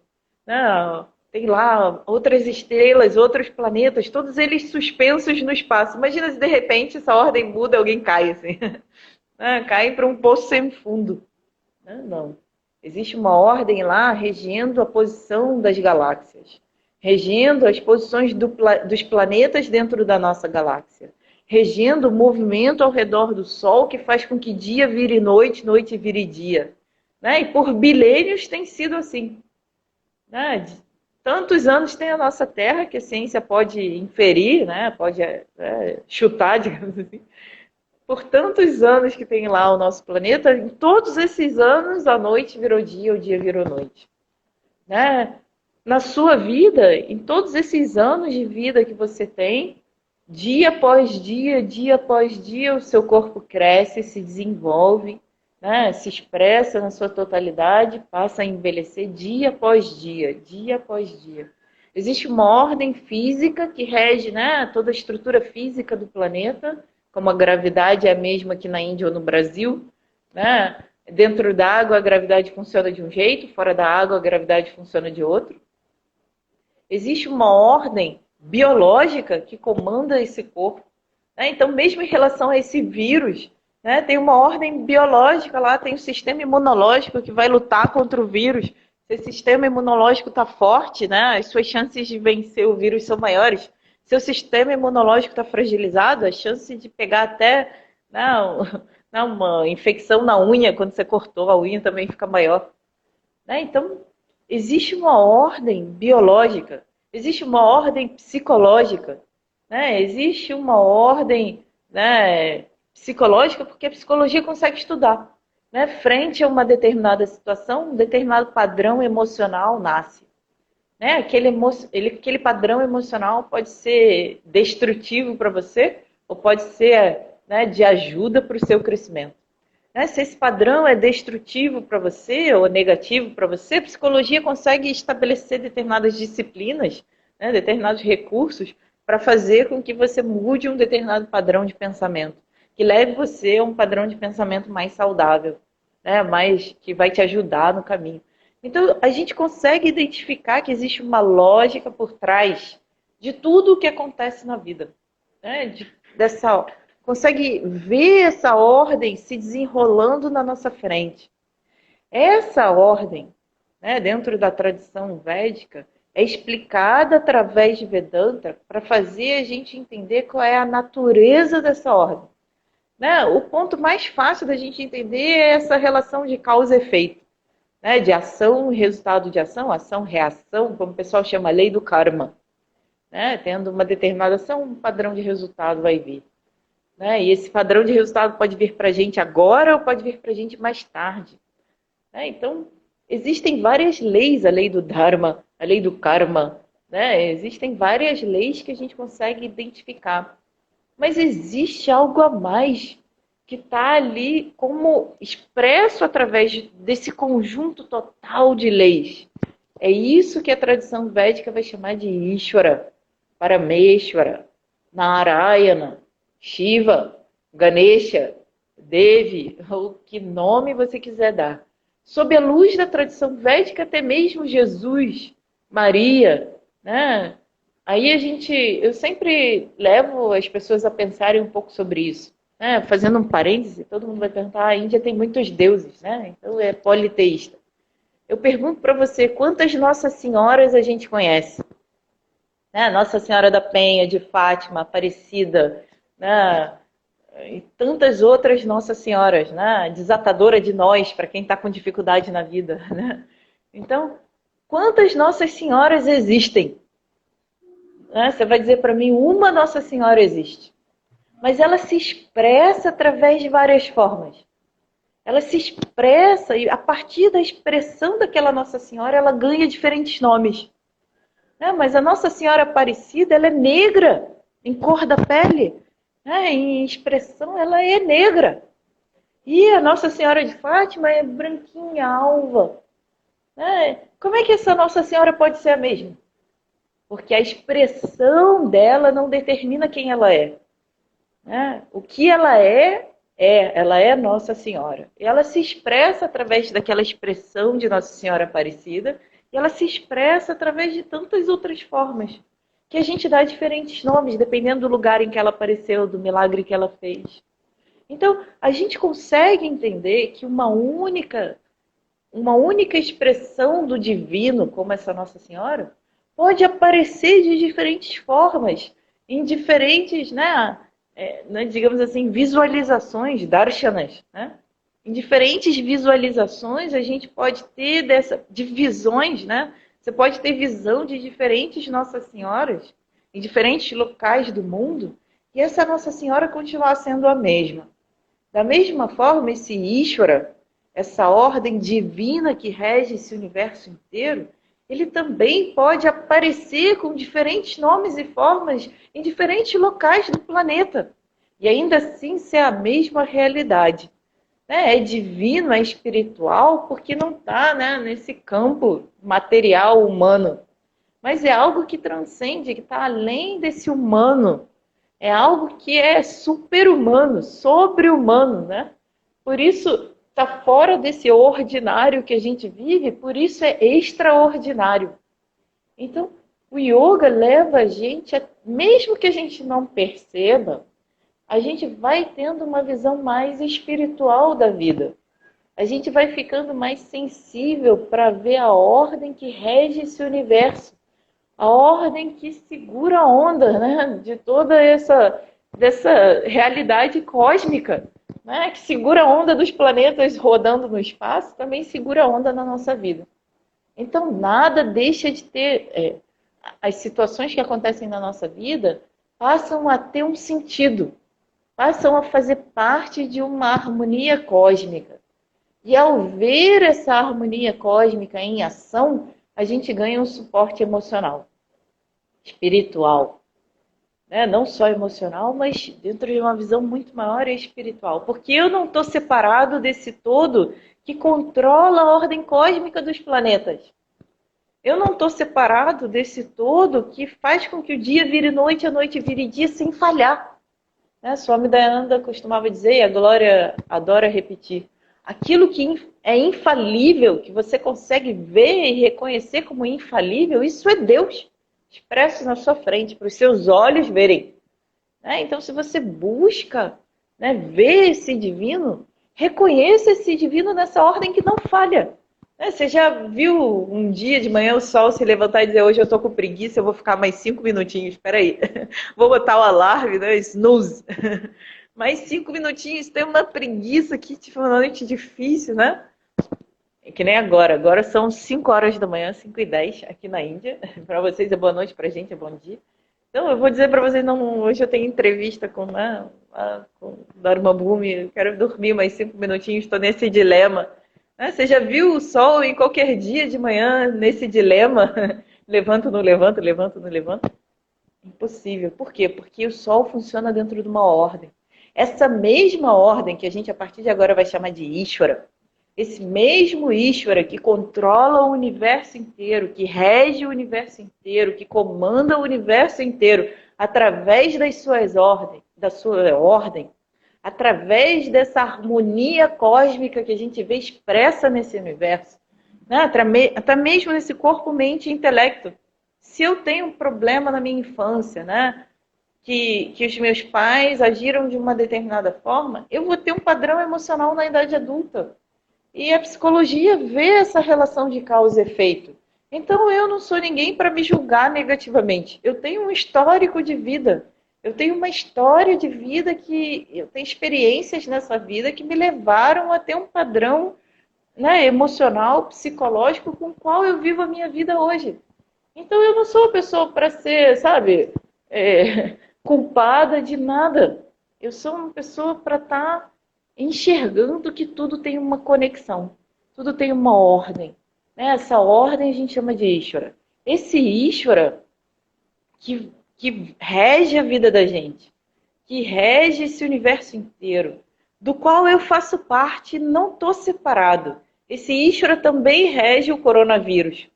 Não, tem lá outras estrelas, outros planetas, todos eles suspensos no espaço. Imagina se de repente essa ordem muda e alguém cai assim. Cai para um poço sem fundo. Não. Existe uma ordem lá regendo a posição das galáxias, regendo as posições dos planetas dentro da nossa galáxia, regendo o movimento ao redor do Sol que faz com que dia vire noite, noite vire dia. E por bilênios tem sido assim. Tantos anos tem a nossa Terra, que a ciência pode inferir, pode chutar, digamos assim. Por tantos anos que tem lá o nosso planeta, em todos esses anos, a noite virou dia, o dia virou noite. Na sua vida, em todos esses anos de vida que você tem, dia após dia após dia, o seu corpo cresce, se desenvolve, se expressa na sua totalidade, passa a envelhecer dia após dia, dia após dia. Existe uma ordem física que rege, toda a estrutura física do planeta, como a gravidade é a mesma aqui na Índia ou no Brasil. Dentro da água a gravidade funciona de um jeito, fora da água a gravidade funciona de outro. Existe uma ordem biológica que comanda esse corpo. Então, mesmo em relação a esse vírus, tem uma ordem biológica lá, tem um sistema imunológico que vai lutar contra o vírus. Se esse sistema imunológico está forte, as suas chances de vencer o vírus são maiores. seu sistema imunológico está fragilizado, a chance de pegar até uma infecção na unha, quando você cortou a unha, também fica maior. Né? Então, existe uma ordem biológica, existe uma ordem psicológica, né? Existe uma ordem, né, psicológica, porque a psicologia consegue estudar. Né? Frente a uma determinada situação, um determinado padrão emocional nasce. Né? Aquele padrão emocional pode ser destrutivo para você, ou pode ser, né, de ajuda para o seu crescimento. Né? Se esse padrão é destrutivo para você ou negativo para você, a psicologia consegue estabelecer determinadas disciplinas, né, determinados recursos para fazer com que você mude um determinado padrão de pensamento, que leve você a um padrão de pensamento mais saudável, né, mais, que vai te ajudar no caminho. Então, a gente consegue identificar que existe uma lógica por trás de tudo o que acontece na vida. Né? Consegue ver essa ordem se desenrolando na nossa frente. Essa ordem, né, dentro da tradição védica, é explicada através de Vedanta para fazer a gente entender qual é a natureza dessa ordem. Né? O ponto mais fácil da gente entender é essa relação de causa e efeito. Né, de ação, resultado de ação, reação, como o pessoal chama, a lei do karma. Né, tendo uma determinada ação, um padrão de resultado vai vir. Né, e esse padrão de resultado pode vir para a gente agora ou pode vir para a gente mais tarde. Né, então, existem várias leis, a lei do dharma, a lei do karma. Né, existem várias leis que a gente consegue identificar. Mas existe algo a mais que está ali como expresso através desse conjunto total de leis. É isso que a tradição védica vai chamar de Ishvara, Parameshvara, Narayana, Shiva, Ganesha, Devi, ou que nome você quiser dar. Sob a luz da tradição védica, até mesmo Jesus, Maria, né? Aí eu sempre levo as pessoas a pensarem um pouco sobre isso. Fazendo um parêntese, todo mundo vai perguntar, a Índia tem muitos deuses, né? Então é politeísta. Eu pergunto para você, quantas Nossas Senhoras a gente conhece? Né? Nossa Senhora da Penha, de Fátima, Aparecida, né? E tantas outras Nossas Senhoras, né? Desatadora de nós, para quem está com dificuldade na vida. Né? Então, quantas Nossas Senhoras existem? Né? Você vai dizer para mim, uma Nossa Senhora existe. Mas ela se expressa através de várias formas. Ela se expressa e a partir da expressão daquela Nossa Senhora, ela ganha diferentes nomes. Mas a Nossa Senhora Aparecida, ela é negra em cor da pele. Em expressão, ela é negra. E a Nossa Senhora de Fátima é branquinha, alva. Como é que essa Nossa Senhora pode ser a mesma? Porque a expressão dela não determina quem ela é. O que ela ela é Nossa Senhora. E ela se expressa através daquela expressão de Nossa Senhora Aparecida, e ela se expressa através de tantas outras formas, que a gente dá diferentes nomes, dependendo do lugar em que ela apareceu, do milagre que ela fez. Então, a gente consegue entender que uma única expressão do divino, como essa Nossa Senhora, pode aparecer de diferentes formas, em diferentes, digamos assim, visualizações, darshanas. Né? Em diferentes visualizações, a gente pode ter divisões, né? Você pode ter visão de diferentes Nossas Senhoras, em diferentes locais do mundo, e essa Nossa Senhora continuar sendo a mesma. Da mesma forma, esse Ishvara, essa ordem divina que rege esse universo inteiro, ele também pode aparecer com diferentes nomes e formas em diferentes locais do planeta. E ainda assim ser a mesma realidade. É divino, é espiritual, porque não está nesse campo material humano. Mas é algo que transcende, que está além desse humano. É algo que é super-humano, sobre-humano. Né? Por isso está fora desse ordinário que a gente vive, por isso é extraordinário. Então, o yoga leva a gente, mesmo que a gente não perceba, a gente vai tendo uma visão mais espiritual da vida. A gente vai ficando mais sensível para ver a ordem que rege esse universo. a ordem que segura a onda, né, de toda dessa realidade cósmica, né, que segura a onda dos planetas rodando no espaço, também segura a onda na nossa vida. Então, nada deixa de ter. As situações que acontecem na nossa vida passam a ter um sentido, passam a fazer parte de uma harmonia cósmica. E ao ver essa harmonia cósmica em ação, a gente ganha um suporte emocional, espiritual. Né? Não só emocional, mas dentro de uma visão muito maior e espiritual. Porque eu não estou separado desse todo que controla a ordem cósmica dos planetas. Eu não estou separado desse todo que faz com que o dia vire noite, a noite vire dia sem falhar. Né? Swami Dayananda costumava dizer, e a Glória adora repetir, aquilo que é infalível, que você consegue ver e reconhecer como infalível, isso é Deus, expresso na sua frente, para os seus olhos verem. Né? Então, se você busca, né, ver esse divino, reconheça esse divino nessa ordem que não falha. Você já viu um dia de manhã o sol se levantar e dizer, hoje eu tô com preguiça, eu vou ficar mais 5 minutinhos, espera aí, vou botar o alarme, né, snooze, mais 5 minutinhos, tem uma preguiça aqui, tipo uma noite difícil, né? É que nem agora são 5 horas da manhã, 5h10 aqui na Índia, para vocês é boa noite, pra gente é bom dia. Então eu vou dizer para vocês, não, hoje eu tenho entrevista com o Dharma Bhumi, eu quero dormir mais 5 minutinhos, estou nesse dilema. Você já viu o sol em qualquer dia de manhã nesse dilema? Levanto, não levanto, levanto, não levanto? Impossível. Por quê? Porque o sol funciona dentro de uma ordem. Essa mesma ordem que a gente a partir de agora vai chamar de Ishvara, esse mesmo Ishvara que controla o universo inteiro, que rege o universo inteiro, que comanda o universo inteiro através das suas ordens, da sua ordem, através dessa harmonia cósmica que a gente vê expressa nesse universo, né? Até mesmo nesse corpo, mente e intelecto. Se eu tenho um problema na minha infância, né, que os meus pais agiram de uma determinada forma, eu vou ter um padrão emocional na idade adulta. E a psicologia vê essa relação de causa e efeito. Então eu não sou ninguém para me julgar negativamente. Eu tenho um histórico de vida. Eu tenho uma história de vida que eu tenho experiências nessa vida que me levaram a ter um padrão, né, emocional, psicológico com o qual eu vivo a minha vida hoje. Então eu não sou a pessoa para ser, sabe, culpada de nada. Eu sou uma pessoa para estar enxergando que tudo tem uma conexão, tudo tem uma ordem. Né? Essa ordem a gente chama de Ishvara. Esse Ishvara que rege a vida da gente, que rege esse universo inteiro, do qual eu faço parte e não estou separado. Esse Ishvara também rege o coronavírus.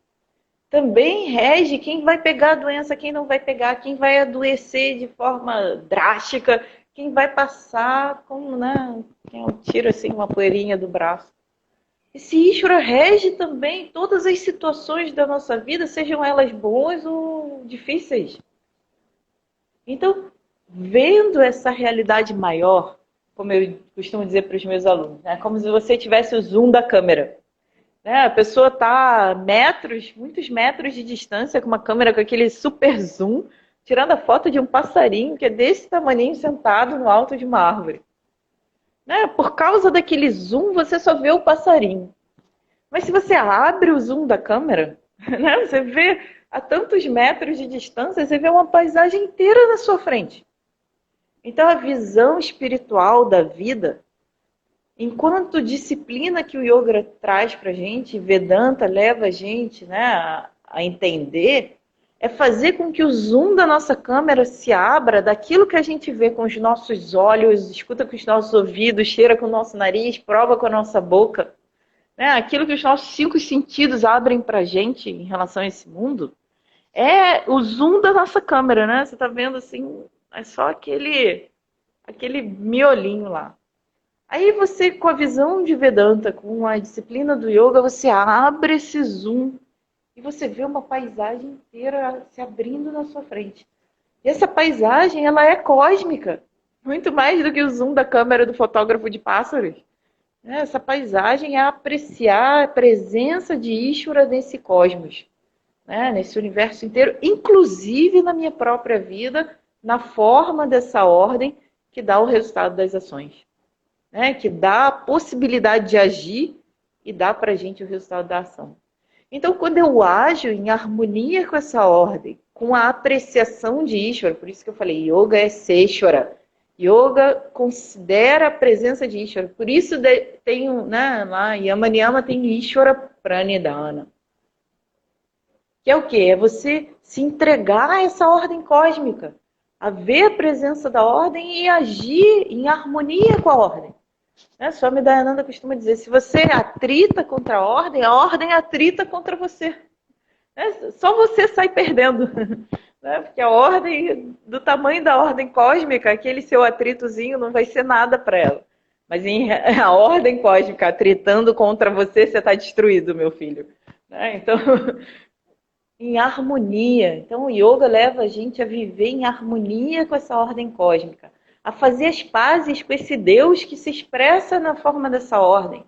Também rege quem vai pegar a doença, quem não vai pegar, quem vai adoecer de forma drástica, quem vai passar com, né, quem tira assim uma poeirinha do braço. Esse Ishvara rege também todas as situações da nossa vida, sejam elas boas ou difíceis. Então, vendo essa realidade maior, como eu costumo dizer para os meus alunos, é como se você tivesse o zoom da câmera. Né? A pessoa está a metros, muitos metros de distância, com uma câmera com aquele super zoom, tirando a foto de um passarinho que é desse tamaninho sentado no alto de uma árvore. Né? Por causa daquele zoom, você só vê o passarinho. Mas se você abre o zoom da câmera, né, você vê a tantos metros de distância, você vê uma paisagem inteira na sua frente. Então a visão espiritual da vida, enquanto disciplina que o yoga traz para a gente, Vedanta leva a gente, né, a entender, é fazer com que o zoom da nossa câmera se abra daquilo que a gente vê com os nossos olhos, escuta com os nossos ouvidos, cheira com o nosso nariz, prova com a nossa boca. Né? Aquilo que os nossos 5 sentidos abrem para a gente em relação a esse mundo, é o zoom da nossa câmera, né? Você está vendo assim, é só aquele miolinho lá. Aí você, com a visão de Vedanta, com a disciplina do yoga, você abre esse zoom e você vê uma paisagem inteira se abrindo na sua frente. E essa paisagem, ela é cósmica, muito mais do que o zoom da câmera do fotógrafo de pássaros. Essa paisagem é apreciar a presença de Ishvara nesse cosmos. né, nesse universo inteiro, inclusive na minha própria vida, na forma dessa ordem que dá o resultado das ações, né, que dá a possibilidade de agir e dá para a gente o resultado da ação. Então, quando eu ajo em harmonia com essa ordem, com a apreciação de Ishvara, por isso que eu falei, yoga é Seshvara. Yoga considera a presença de Ishvara. Por isso tem, né, lá, Yama Niyama tem Ishvara Pranidhana. Que é o quê? É você se entregar a essa ordem cósmica, a ver a presença da ordem e agir em harmonia com a ordem. Swami Dayananda costuma dizer, se você atrita contra a ordem atrita contra você. Só você sai perdendo. Porque a ordem, do tamanho da ordem cósmica, aquele seu atritozinho não vai ser nada para ela. Mas a ordem cósmica atritando contra você, você está destruído, meu filho. Então, em harmonia. Então, o yoga leva a gente a viver em harmonia com essa ordem cósmica, a fazer as pazes com esse Deus que se expressa na forma dessa ordem.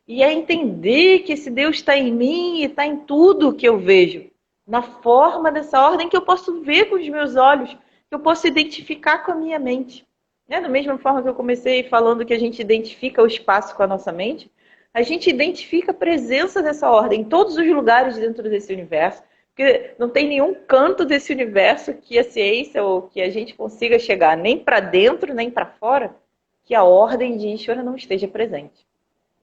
E a entender que esse Deus está em mim e está em tudo que eu vejo. Na forma dessa ordem que eu posso ver com os meus olhos, que eu posso identificar com a minha mente. Da mesma forma que eu comecei falando que a gente identifica o espaço com a nossa mente, a gente identifica a presença dessa ordem em todos os lugares dentro desse universo, porque não tem nenhum canto desse universo que a ciência ou que a gente consiga chegar nem para dentro, nem para fora, que a ordem de Ishvara não esteja presente.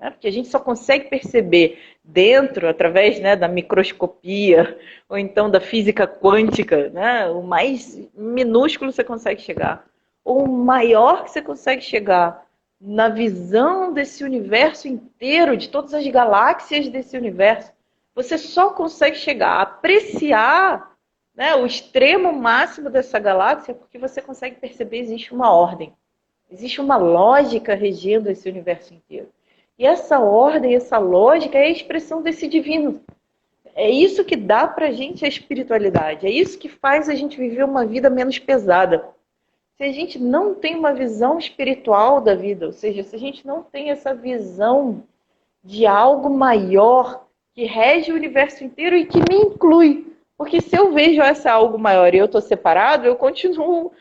Porque a gente só consegue perceber dentro, através da microscopia, ou então da física quântica, o mais minúsculo você consegue chegar, ou o maior que você consegue chegar, na visão desse universo inteiro, de todas as galáxias desse universo. Você só consegue chegar a apreciar o extremo máximo dessa galáxia porque você consegue perceber que existe uma ordem. Existe uma lógica regendo esse universo inteiro. E essa ordem, essa lógica é a expressão desse divino. É isso que dá pra gente a espiritualidade. É isso que faz a gente viver uma vida menos pesada. Se a gente não tem uma visão espiritual da vida, ou seja, se a gente não tem essa visão de algo maior que rege o universo inteiro e que me inclui. Porque se eu vejo essa algo maior e eu estou separado, eu continuo...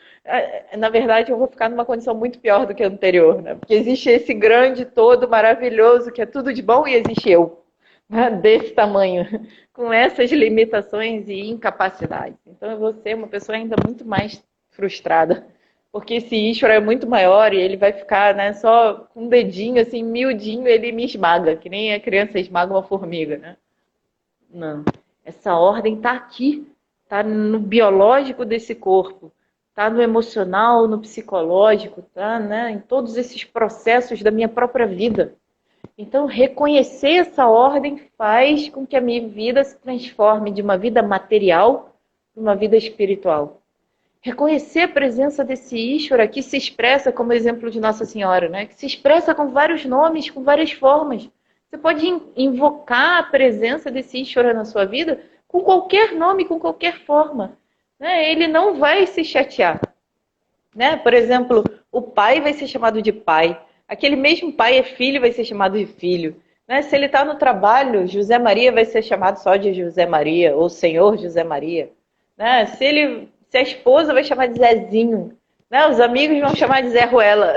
Na verdade, eu vou ficar numa condição muito pior do que a anterior. Porque existe esse grande todo maravilhoso que é tudo de bom e existe eu. Desse tamanho. Com essas limitações e incapacidades. Então eu vou ser uma pessoa ainda muito mais frustrada. Porque esse Ishvara é muito maior e ele vai ficar só com um dedinho, assim, miudinho, ele me esmaga, que nem a criança esmaga uma formiga, Não. Essa ordem está aqui, está no biológico desse corpo, está no emocional, no psicológico, está em todos esses processos da minha própria vida. Então, reconhecer essa ordem faz com que a minha vida se transforme de uma vida material para uma vida espiritual. Reconhecer a presença desse Ishvara que se expressa como exemplo de Nossa Senhora, que se expressa com vários nomes, com várias formas. Você pode invocar a presença desse Ishvara na sua vida com qualquer nome, com qualquer forma. Ele não vai se chatear. Por exemplo, o pai vai ser chamado de pai. Aquele mesmo pai é filho, vai ser chamado de filho. Se ele está no trabalho, José Maria vai ser chamado só de José Maria, ou Senhor José Maria. Se a esposa vai chamar de Zezinho, os amigos vão chamar de Zé Ruela.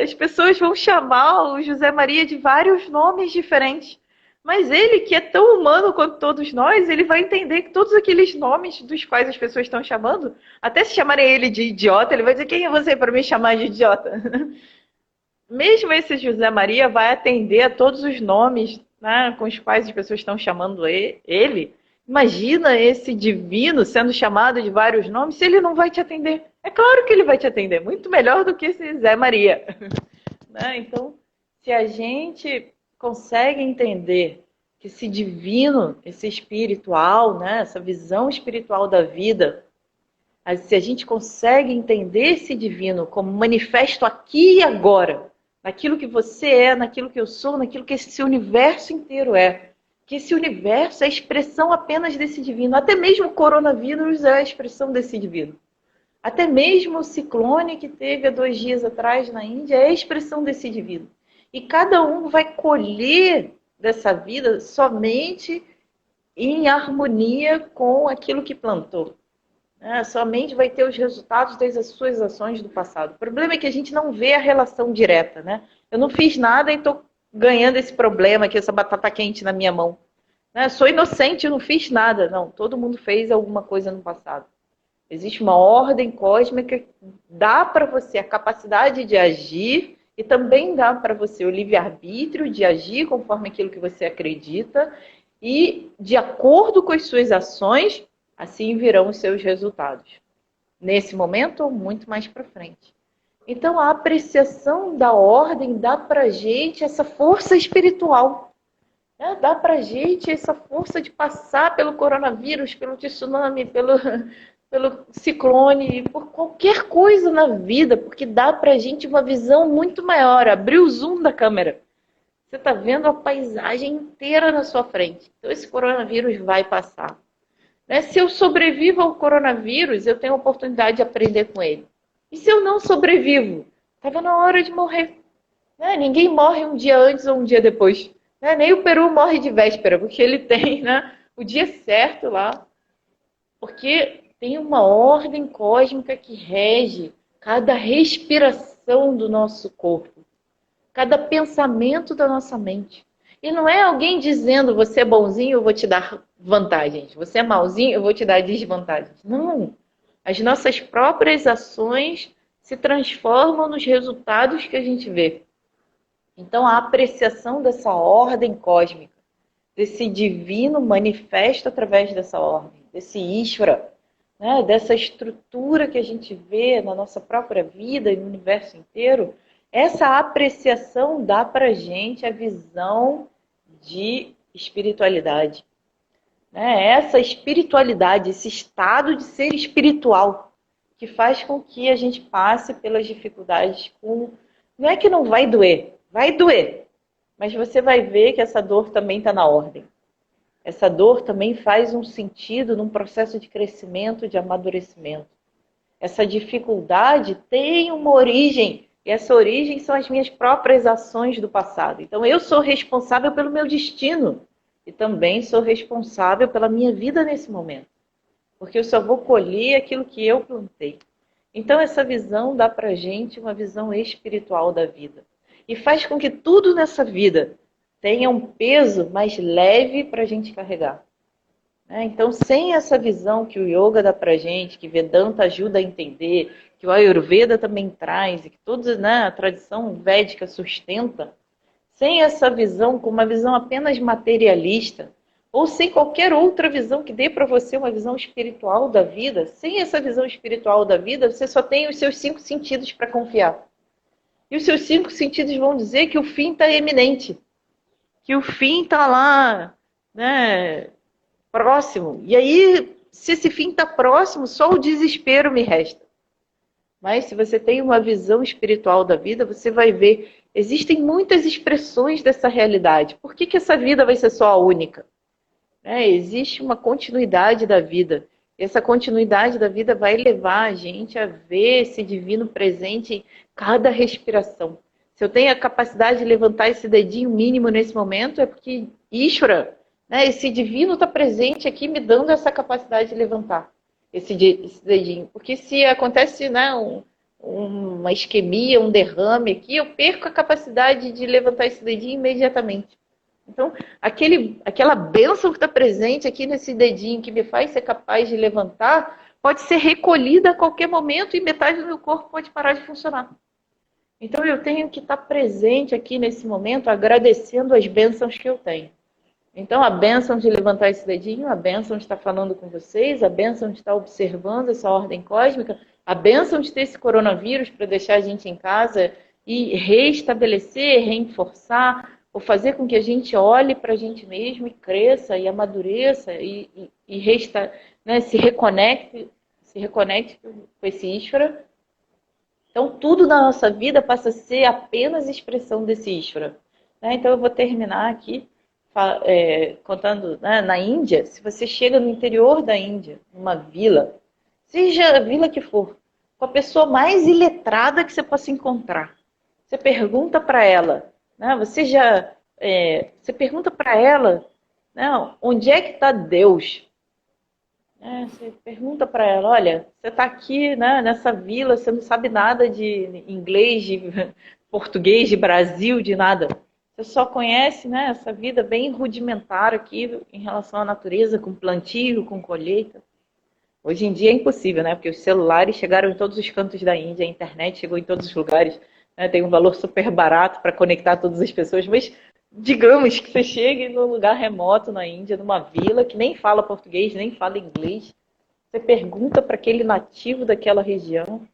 As pessoas vão chamar o José Maria de vários nomes diferentes. Mas ele, que é tão humano quanto todos nós, ele vai entender que todos aqueles nomes dos quais as pessoas estão chamando, até se chamarem ele de idiota, ele vai dizer, quem é você para me chamar de idiota? Mesmo esse José Maria vai atender a todos os nomes com os quais as pessoas estão chamando ele. Imagina esse divino sendo chamado de vários nomes, se ele não vai te atender. É claro que ele vai te atender, muito melhor do que esse Zé Maria. Então, se a gente consegue entender que esse divino, esse espiritual, essa visão espiritual da vida, se a gente consegue entender esse divino como manifesto aqui e agora, naquilo que você é, naquilo que eu sou, naquilo que esse universo inteiro é, que esse universo é a expressão apenas desse divino. Até mesmo o coronavírus é a expressão desse divino. Até mesmo o ciclone que teve há 2 dias atrás na Índia é a expressão desse divino. E cada um vai colher dessa vida somente em harmonia com aquilo que plantou. Sua mente vai ter os resultados das suas ações do passado. O problema é que a gente não vê a relação direta, né? Eu não fiz nada e estou ganhando esse problema aqui, essa batata quente na minha mão. Sou inocente, eu não fiz nada. Não, todo mundo fez alguma coisa no passado. Existe uma ordem cósmica que dá para você a capacidade de agir e também dá para você o livre-arbítrio de agir conforme aquilo que você acredita e, de acordo com as suas ações, assim virão os seus resultados. Nesse momento ou muito mais para frente. Então, a apreciação da ordem dá para a gente essa força espiritual. Dá para a gente essa força de passar pelo coronavírus, pelo tsunami, pelo ciclone, por qualquer coisa na vida, porque dá para a gente uma visão muito maior. Abrir o zoom da câmera. Você está vendo a paisagem inteira na sua frente. Então, esse coronavírus vai passar. Se eu sobrevivo ao coronavírus, eu tenho a oportunidade de aprender com ele. E se eu não sobrevivo? Estava na hora de morrer. Ninguém morre um dia antes ou um dia depois. Nem o Peru morre de véspera, porque ele tem o dia certo lá. Porque tem uma ordem cósmica que rege cada respiração do nosso corpo, cada pensamento da nossa mente. E não é alguém dizendo, você é bonzinho, eu vou te dar vantagens. Você é malzinho, eu vou te dar desvantagens. Não. As nossas próprias ações se transformam nos resultados que a gente vê. Então, a apreciação dessa ordem cósmica, desse divino manifesto através dessa ordem, desse Ishvara, dessa estrutura que a gente vê na nossa própria vida e no universo inteiro, essa apreciação dá para a gente a visão de espiritualidade. Essa espiritualidade, esse estado de ser espiritual, que faz com que a gente passe pelas dificuldades com... Não é que não vai doer, vai doer. Mas você vai ver que essa dor também está na ordem. Essa dor também faz um sentido num processo de crescimento, de amadurecimento. Essa dificuldade tem uma origem, e essa origem são as minhas próprias ações do passado. Então eu sou responsável pelo meu destino e também sou responsável pela minha vida nesse momento. Porque eu só vou colher aquilo que eu plantei. Então essa visão dá pra gente uma visão espiritual da vida. E faz com que tudo nessa vida tenha um peso mais leve para a gente carregar. Então, sem essa visão que o Yoga dá para a gente, que Vedanta ajuda a entender, que o Ayurveda também traz, e que toda a tradição védica sustenta, sem essa visão, com uma visão apenas materialista, ou sem qualquer outra visão que dê para você uma visão espiritual da vida, sem essa visão espiritual da vida, você só tem os seus 5 sentidos para confiar. E os seus 5 sentidos vão dizer que o fim está iminente. Que o fim está lá, próximo. E aí, se esse fim está próximo, só o desespero me resta. Mas se você tem uma visão espiritual da vida, você vai ver, existem muitas expressões dessa realidade. Por que essa vida vai ser só a única? Existe uma continuidade da vida. E essa continuidade da vida vai levar a gente a ver esse divino presente em cada respiração. Se eu tenho a capacidade de levantar esse dedinho mínimo nesse momento, é porque Ishvara, esse divino está presente aqui me dando essa capacidade de levantar esse dedinho. Porque se acontece uma isquemia, um derrame aqui, eu perco a capacidade de levantar esse dedinho imediatamente. Então, aquela bênção que está presente aqui nesse dedinho, que me faz ser capaz de levantar, pode ser recolhida a qualquer momento e metade do meu corpo pode parar de funcionar. Então, eu tenho que estar presente aqui nesse momento, agradecendo as bênçãos que eu tenho. Então, a bênção de levantar esse dedinho, a bênção de estar falando com vocês, a bênção de estar observando essa ordem cósmica, a bênção de ter esse coronavírus para deixar a gente em casa e reestabelecer, reforçar, ou fazer com que a gente olhe para a gente mesmo e cresça e amadureça e se reconecte com esse Ishvara. Então, tudo na nossa vida passa a ser apenas expressão desse Ishvara. Então, eu vou terminar aqui contando, na Índia, se você chega no interior da Índia, numa vila, seja a vila que for, com a pessoa mais iletrada que você possa encontrar, você pergunta para ela, você pergunta para ela Não, onde é que está Deus? Você pergunta para ela, olha, você está aqui, né, nessa vila, você não sabe nada de inglês, de português, de Brasil, de nada. Você só conhece, né, essa vida bem rudimentar aqui em relação à natureza, com plantio, com colheita. Hoje em dia é impossível, né? Porque os celulares chegaram em todos os cantos da Índia, a internet chegou em todos os lugares, né? Tem um valor super barato para conectar todas as pessoas, mas digamos que você chegue num lugar remoto na Índia, numa vila que nem fala português, nem fala inglês, você pergunta para aquele nativo daquela região,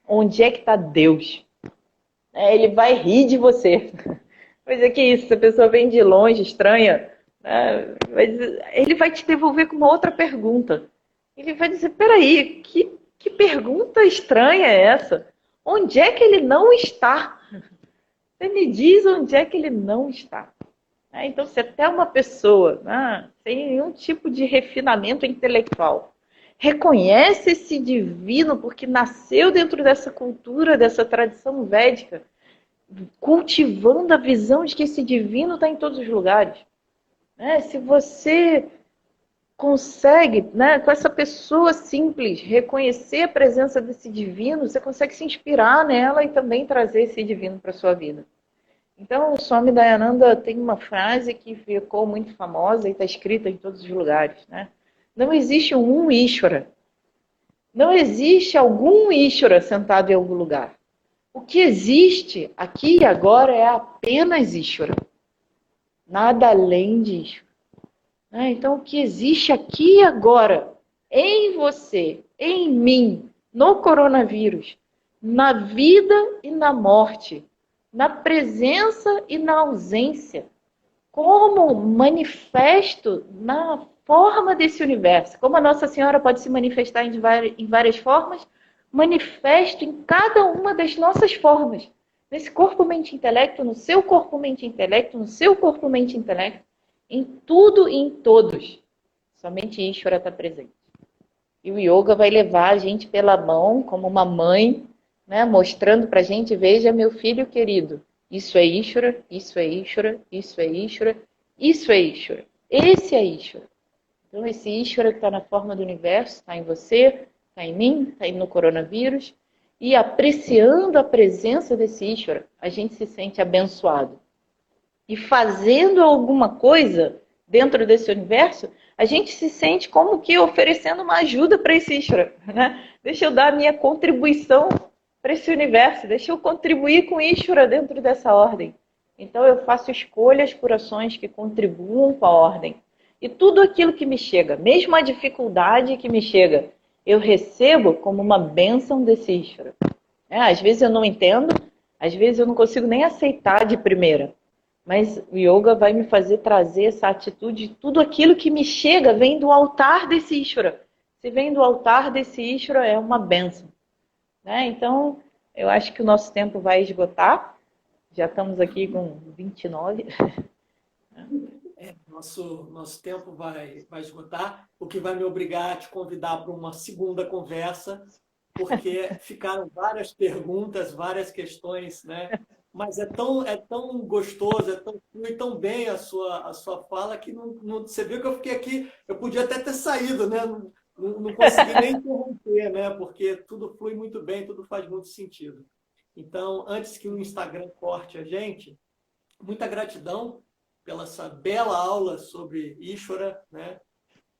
onde é que está Deus? Ele vai rir de você. Mas é que isso, se a pessoa vem de longe, estranha, né? Ele vai te devolver com uma outra pergunta. Ele vai dizer, peraí, que pergunta estranha é essa? Onde é que ele não está? Você me diz onde é que ele não está. Então, se até uma pessoa, sem nenhum tipo de refinamento intelectual, reconhece esse divino porque nasceu dentro dessa cultura, dessa tradição védica, cultivando a visão de que esse divino está em todos os lugares. Se você consegue, com essa pessoa simples, reconhecer a presença desse divino, você consegue se inspirar nela e também trazer esse divino para a sua vida. Então, o Swami Dayananda tem uma frase que ficou muito famosa e está escrita em todos os lugares. Não existe um Ishvara. Não existe algum Ishvara sentado em algum lugar. O que existe aqui e agora é apenas Ishvara. Nada além de Ishvara. Então, o que existe aqui e agora, em você, em mim, no coronavírus, na vida e na morte, na presença e na ausência, como manifesto na forma desse universo. Como a Nossa Senhora pode se manifestar em várias formas, manifesto em cada uma das nossas formas. Nesse corpo, mente, intelecto, no seu corpo, mente, intelecto, no seu corpo, mente, intelecto, em tudo e em todos. Somente Ishvara está presente. E o yoga vai levar a gente pela mão, como uma mãe, mostrando para a gente, veja, meu filho querido, isso é Ishvara, isso é Ishvara, isso é Ishvara, isso é Ishvara. Esse é Ishvara. Então, esse Ishvara que está na forma do universo, está em você, está em mim, está no coronavírus. E apreciando a presença desse Ishvara, a gente se sente abençoado. E fazendo alguma coisa dentro desse universo, a gente se sente como que oferecendo uma ajuda para esse Ishvara. Deixa eu dar a minha contribuição para esse universo, deixa eu contribuir com Ishvara dentro dessa ordem. Então eu faço escolhas por ações que contribuam com a ordem. E tudo aquilo que me chega, mesmo a dificuldade que me chega, eu recebo como uma bênção desse Ishvara. Às vezes eu não entendo, às vezes eu não consigo nem aceitar de primeira. Mas o yoga vai me fazer trazer essa atitude, tudo aquilo que me chega vem do altar desse Ishvara. Se vem do altar desse Ishvara, é uma bênção. Então, eu acho que o nosso tempo vai esgotar. Já estamos aqui com 29. Nosso tempo vai esgotar, o que vai me obrigar a te convidar para uma segunda conversa, porque ficaram várias perguntas, várias questões, Mas é tão gostoso, flui tão bem a sua fala que você viu que eu fiquei aqui, eu podia até ter saído, não consegui nem interromper, Porque tudo flui muito bem, tudo faz muito sentido. Então, antes que o Instagram corte a gente, muita gratidão pela essa bela aula sobre Ishvara,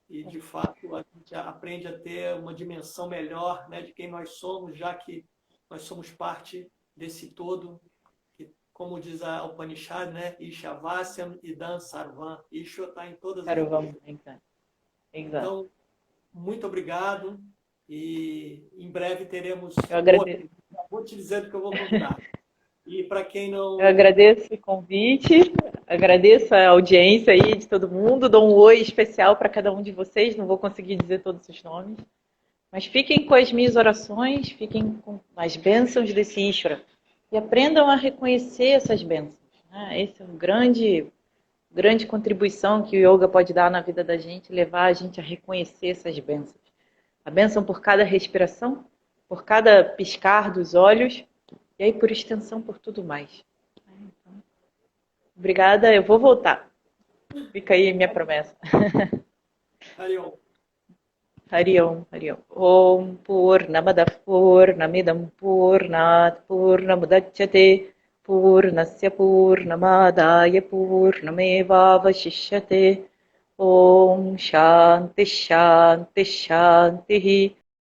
E, de fato, a gente aprende a ter uma dimensão melhor, de quem nós somos, já que nós somos parte desse todo, que, como diz a Upanishad, Ishavasyam Idam Sarvam. Ishvara está em todas as coisas. Então, muito obrigado e em breve teremos outro. Vou te dizer do que eu vou contar. E para quem não... Eu agradeço o convite, agradeço a audiência aí de todo mundo, dou um oi especial para cada um de vocês, não vou conseguir dizer todos os nomes, mas fiquem com as minhas orações, fiquem com as bênçãos desse Ishvara e aprendam a reconhecer essas bênçãos. Essa é uma grande contribuição que o yoga pode dar na vida da gente, levar a gente a reconhecer essas bênçãos. A bênção por cada respiração, por cada piscar dos olhos, e aí, por extensão, por tudo mais. Então, obrigada, eu vou voltar. Fica aí minha promessa. Ariel. Hari Om, Hari Om. Om Purnamada Purnamidam Purnat Purnamudachyate Purnasya Purnamadaya Purnamevavashishyate Om Shanti Shanti Shanti